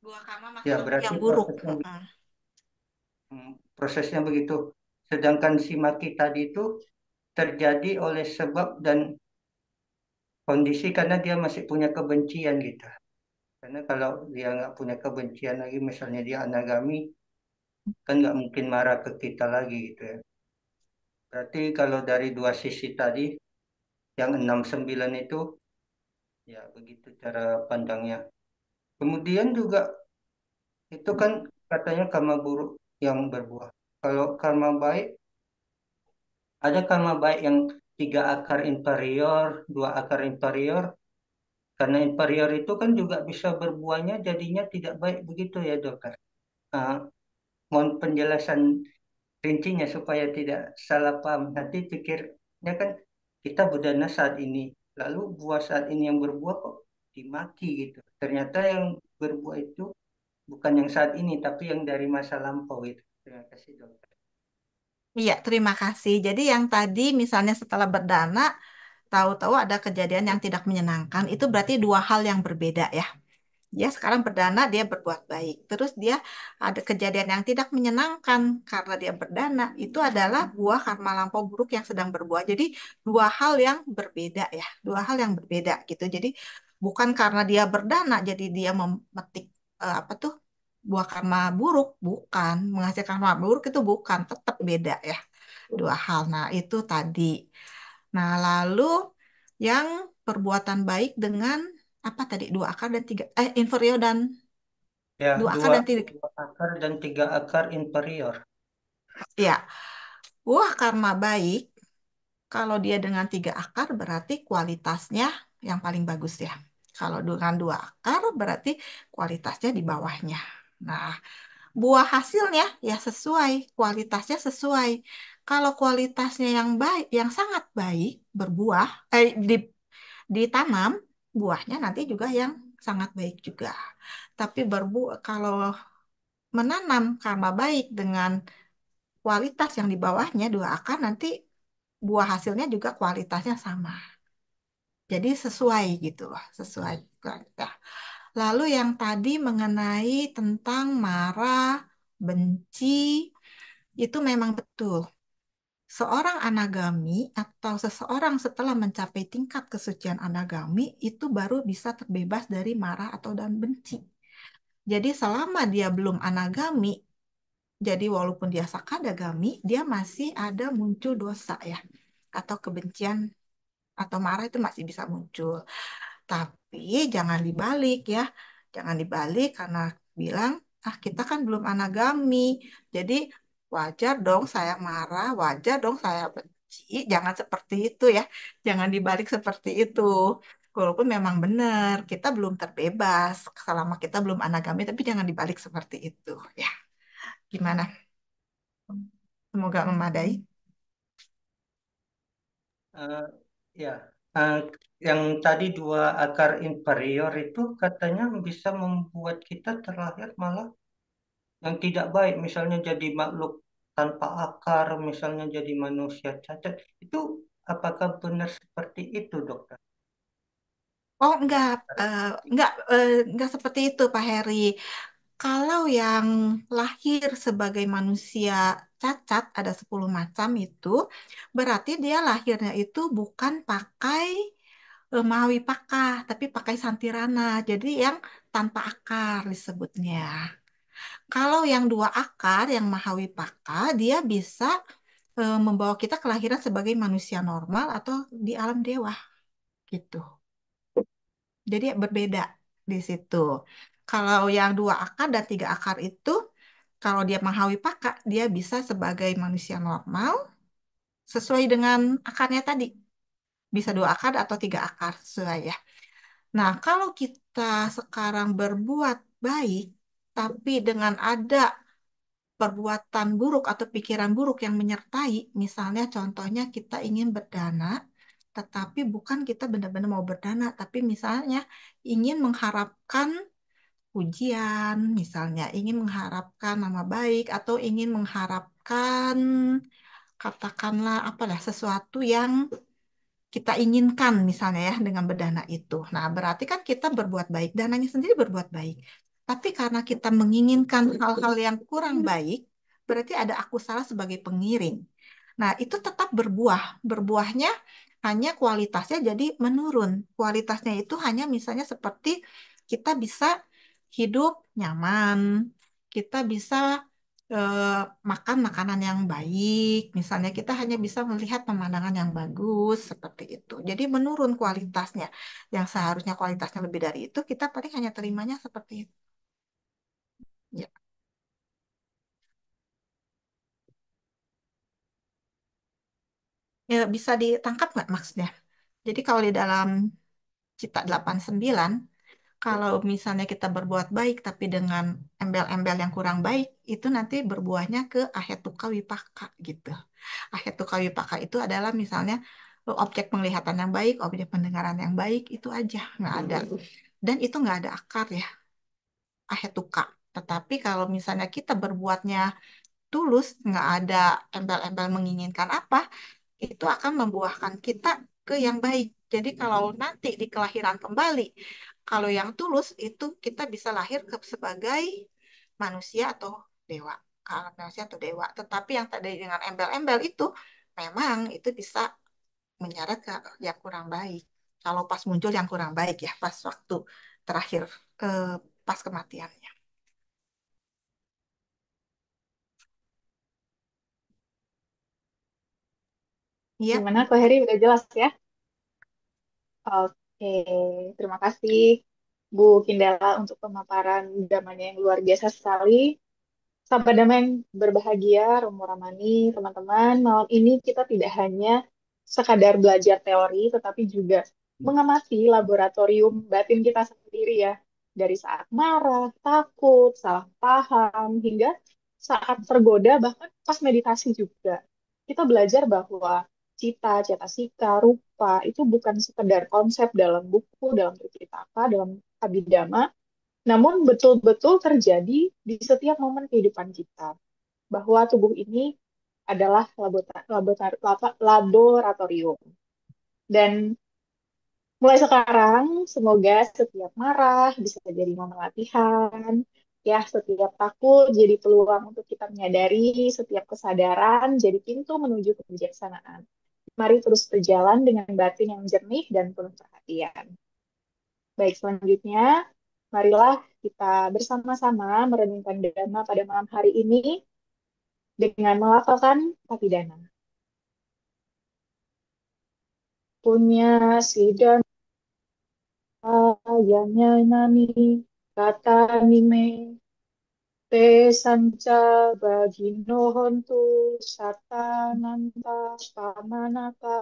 Buah karma masa ya lalu berarti yang buruk. prosesnya begitu. Sedangkan si maki tadi itu terjadi oleh sebab dan kondisi karena dia masih punya kebencian gitu. Karena kalau dia nggak punya kebencian lagi, misalnya dia anagami, kan nggak mungkin marah ke kita lagi gitu ya. Berarti kalau dari dua sisi tadi, yang 6 9 itu, ya begitu cara pandangnya. Kemudian juga itu kan katanya karma buruk yang berbuah. Kalau karma baik, ada karma baik yang 3 akar inferior, 2 akar inferior. Karena inferior itu kan juga bisa berbuahnya jadinya tidak baik begitu ya dokter. Ah, mohon penjelasan rincinya supaya tidak salah paham. Nanti pikirnya kan kita berdana saat ini, lalu buah saat ini yang berbuah kok dimaki gitu. Ternyata yang berbuah itu bukan yang saat ini, tapi yang dari masa lampau itu. Terima kasih dokter. Iya, terima kasih. Jadi yang tadi misalnya setelah berdana, tahu-tahu ada kejadian yang tidak menyenangkan, itu berarti dua hal yang berbeda ya. Dia sekarang berdana, dia berbuat baik. Terus dia ada kejadian yang tidak menyenangkan karena dia berdana. Itu adalah buah karma lampau buruk yang sedang berbuah. Jadi dua hal yang berbeda ya. Dua hal yang berbeda gitu. Jadi bukan karena dia berdana, jadi dia memetik apa tuh buah karma buruk. Bukan. Menghasilkan karma buruk itu bukan. Tetap beda ya. Dua hal. Nah itu tadi. Nah lalu yang perbuatan baik dengan apa tadi 2 akar dan 3 inferior dan Ya, 2 akar dua, dan 3 dua akar dan 3 akar inferior. ya buah karma baik kalau dia dengan 3 akar berarti kualitasnya yang paling bagus ya. Kalau dengan 2 akar berarti kualitasnya di bawahnya. Nah, buah hasilnya ya sesuai, kualitasnya sesuai. Kalau kualitasnya yang baik, yang sangat baik berbuah, ditanam, buahnya nanti juga yang sangat baik juga. Tapi kalau menanam karma baik dengan kualitas yang di bawahnya 2 akar nanti buah hasilnya juga kualitasnya sama. Jadi sesuai gitu loh, sesuai. Nah, lalu yang tadi mengenai tentang marah, benci, itu memang betul. Seorang anagami atau seseorang setelah mencapai tingkat kesucian anagami itu baru bisa terbebas dari marah atau dan benci. Jadi selama dia belum anagami, jadi walaupun dia sakadagami, dia masih ada muncul dosa ya. Atau kebencian atau marah itu masih bisa muncul. Tapi jangan dibalik ya. Jangan dibalik karena bilang, ah kita kan belum anagami. Jadi wajar dong saya marah, wajar dong saya benci. Jangan seperti itu ya. Jangan dibalik seperti itu. Walaupun memang benar, kita belum terbebas selama kita belum anagami, tapi jangan dibalik seperti itu ya. Gimana? Semoga memadai. Eh, ya, Eh, yang tadi 2 akar inferior itu katanya bisa membuat kita terlahir malah yang tidak baik, misalnya jadi makhluk tanpa akar, misalnya jadi manusia cacat. Itu apakah benar seperti itu, dokter? Oh Dua enggak, akar eh, inferior. enggak, eh, enggak seperti itu Pak Heri. Kalau yang lahir sebagai manusia cacat ada 10 macam itu, berarti dia lahirnya itu bukan pakai mawi pakah, tapi pakai santirana. Jadi yang tanpa akar disebutnya. Kalau yang 2 akar, yang mahawi pakah, dia bisa membawa kita kelahiran sebagai manusia normal atau di alam dewa gitu. Jadi berbeda di situ. Kalau yang 2 akar dan 3 akar itu, kalau dia menghawi pakak, dia bisa sebagai manusia normal sesuai dengan akarnya tadi. Bisa 2 akar atau 3 akar sesuai ya. Nah, kalau kita sekarang berbuat baik, tapi dengan ada perbuatan buruk atau pikiran buruk yang menyertai, misalnya contohnya kita ingin berdana, tetapi bukan kita benar-benar mau berdana, tapi misalnya ingin mengharapkan ujian, misalnya ingin mengharapkan nama baik atau ingin mengharapkan katakanlah apalah sesuatu yang kita inginkan misalnya ya dengan berdana itu. Nah, berarti kan kita berbuat baik, dananya sendiri berbuat baik. Tapi karena kita menginginkan hal-hal yang kurang baik, berarti ada aku salah sebagai pengiring. Nah, itu tetap berbuah. Berbuahnya hanya kualitasnya jadi menurun. Kualitasnya itu hanya misalnya seperti kita bisa hidup nyaman, kita bisa eh, makan makanan yang baik, misalnya kita hanya bisa melihat pemandangan yang bagus seperti itu. Jadi menurun kualitasnya. Yang seharusnya kualitasnya lebih dari itu, kita paling hanya terimanya seperti itu. Ya, ya bisa ditangkap nggak maksudnya? Jadi kalau di dalam Cita 89, kalau misalnya kita berbuat baik tapi dengan embel-embel yang kurang baik, itu nanti berbuahnya ke ahetuka wipaka gitu. Ahetuka wipaka itu adalah misalnya objek penglihatan yang baik, objek pendengaran yang baik, itu aja, nggak ada. Dan itu nggak ada akar ya, ahetuka. Tetapi kalau misalnya kita berbuatnya tulus, nggak ada embel-embel menginginkan apa, itu akan membuahkan kita ke yang baik. Jadi kalau nanti di kelahiran kembali, kalau yang tulus itu kita bisa lahir ke sebagai manusia atau dewa. Kalau manusia atau dewa. Tetapi yang tadi dengan embel-embel itu, memang itu bisa menyeret ke yang kurang baik. Kalau pas muncul yang kurang baik ya, pas waktu terakhir, eh, pas kematiannya. Iya, Gimana, Ko Heri? Udah jelas ya? Oke, terima kasih Bu Kindela untuk pemaparan damanya yang luar biasa sekali. Sahabat damai yang berbahagia, Romo Ramani, teman-teman, malam ini kita tidak hanya sekadar belajar teori, tetapi juga mengamati laboratorium batin kita sendiri ya. Dari saat marah, takut, salah paham, hingga saat tergoda, bahkan pas meditasi juga. Kita belajar bahwa cita, cetasika, rupa, itu bukan sekedar konsep dalam buku, dalam Tripitaka, dalam Abhidhamma, namun betul-betul terjadi di setiap momen kehidupan kita. Bahwa tubuh ini adalah laboratorium. Dan mulai sekarang, semoga setiap marah bisa jadi momen latihan. Ya, setiap takut jadi peluang untuk kita menyadari, setiap kesadaran jadi pintu menuju kebijaksanaan. Mari terus berjalan dengan batin yang jernih dan penuh perhatian. Baik, selanjutnya, marilah kita bersama-sama merenungkan Dhamma pada malam hari ini dengan melafalkan Patidana. Punya sidan ayanya nani kata nime te sanca bagino hontu satananta pamanaka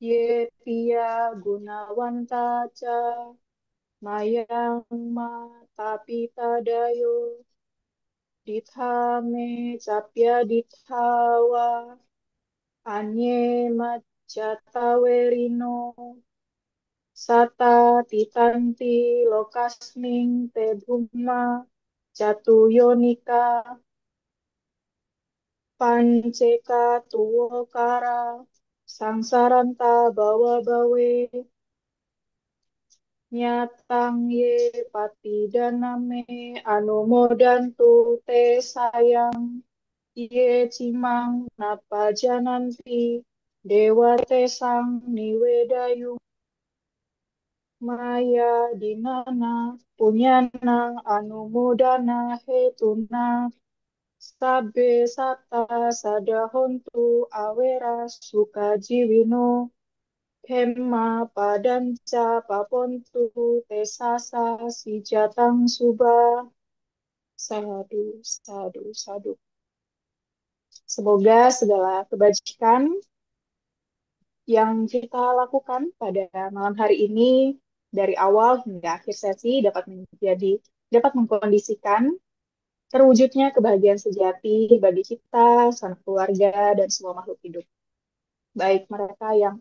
ye pia gunawanta ca mayang ma tapita dayo ditha me capya dithawa anye majatawerino sata titanti lokasming te bhumma jatu yonika panceka tuwokara sangsaranta bawa bawe nyatang ye pati daname anumodantu te sayang ye cimang napa jananti dewa te sang niwedayu maya dinana punyanang anumodana hetuna sabe sata sadahontu awera sukajiwino hemma padanca papontu tesasa sijatang suba sadu sadu sadu. Semoga segala kebajikan yang kita lakukan pada malam hari ini dari awal hingga akhir sesi dapat mengkondisikan terwujudnya kebahagiaan sejati bagi kita, sanak keluarga, dan semua makhluk hidup. Baik mereka yang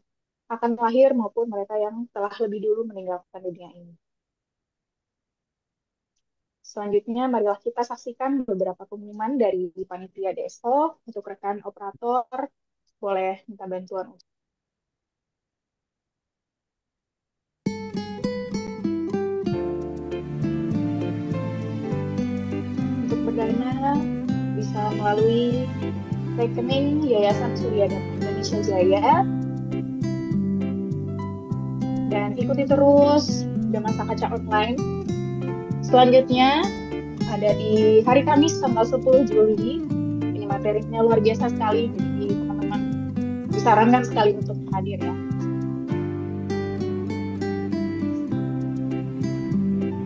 akan lahir maupun mereka yang telah lebih dulu meninggalkan dunia ini. Selanjutnya, marilah kita saksikan beberapa pengumuman dari panitia deso untuk rekan operator. Boleh minta bantuan untuk perdana. bisa melalui rekening Yayasan Surya Dharma Indonesia Jaya, dan ikuti terus dengan Sang Kaca Online. Selanjutnya ada di hari Kamis tanggal 10 Juli. Ini materinya luar biasa sekali, jadi teman-teman disarankan sekali untuk hadir ya.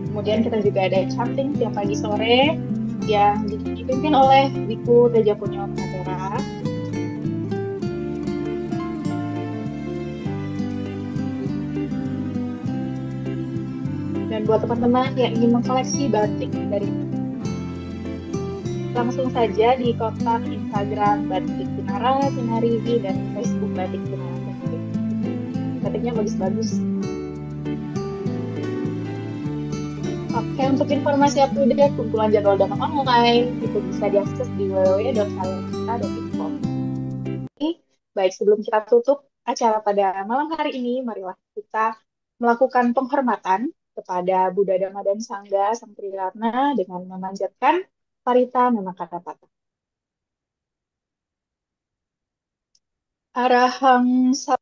Kemudian kita juga ada chanting tiap pagi sore yang dipimpin oleh Wiku Teja Punyo Pratera. Dan buat teman-teman yang ingin mengkoleksi batik dari langsung saja di kontak Instagram Batik Kinara Kinari dan Facebook Batik Kinara Kinari. Batiknya bagus-bagus. Oke, untuk informasi up-to-date kumpulan jadwal dana online itu bisa diakses di www.kalianista.info. Baik, sebelum kita tutup acara pada malam hari ini, marilah kita melakukan penghormatan kepada Buddha Dhamma dan Sangha Sang Triratna dengan memanjatkan Parita Nama Kata Patah. Arahang Sabdo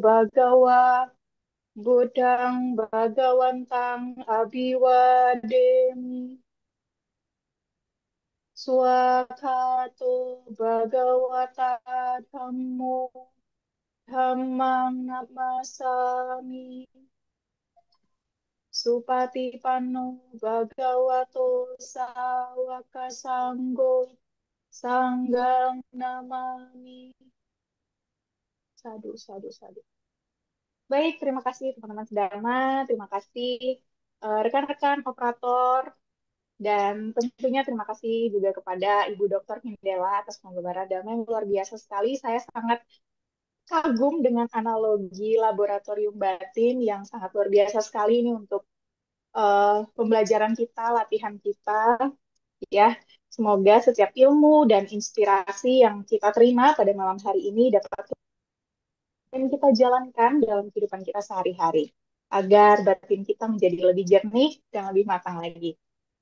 Bhagawa Buddhang Bhagawantang Abhiwademi Swakato Bhagawata Dhammo Dhammang Namasami Supatipanno Bhagavato Sawaka Sanggo Sanggang Namami. Sadu, sadu, sadu. Baik, terima kasih teman-teman Sedharma, terima kasih rekan-rekan operator, dan tentunya terima kasih juga kepada Ibu Dr. Hindela atas penggambaran damai yang luar biasa sekali. Saya sangat kagum dengan analogi laboratorium batin yang sangat luar biasa sekali ini untuk pembelajaran kita, latihan kita, ya. Semoga setiap ilmu dan inspirasi yang kita terima pada malam hari ini dapat kita jalankan dalam kehidupan kita sehari-hari, agar batin kita menjadi lebih jernih dan lebih matang lagi.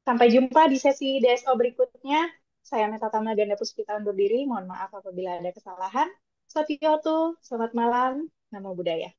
Sampai jumpa di sesi DSO berikutnya. Saya Meta Tama Ganda Puspita undur diri. Mohon maaf apabila ada kesalahan. Satyoto, selamat malam. Namo Buddhaya.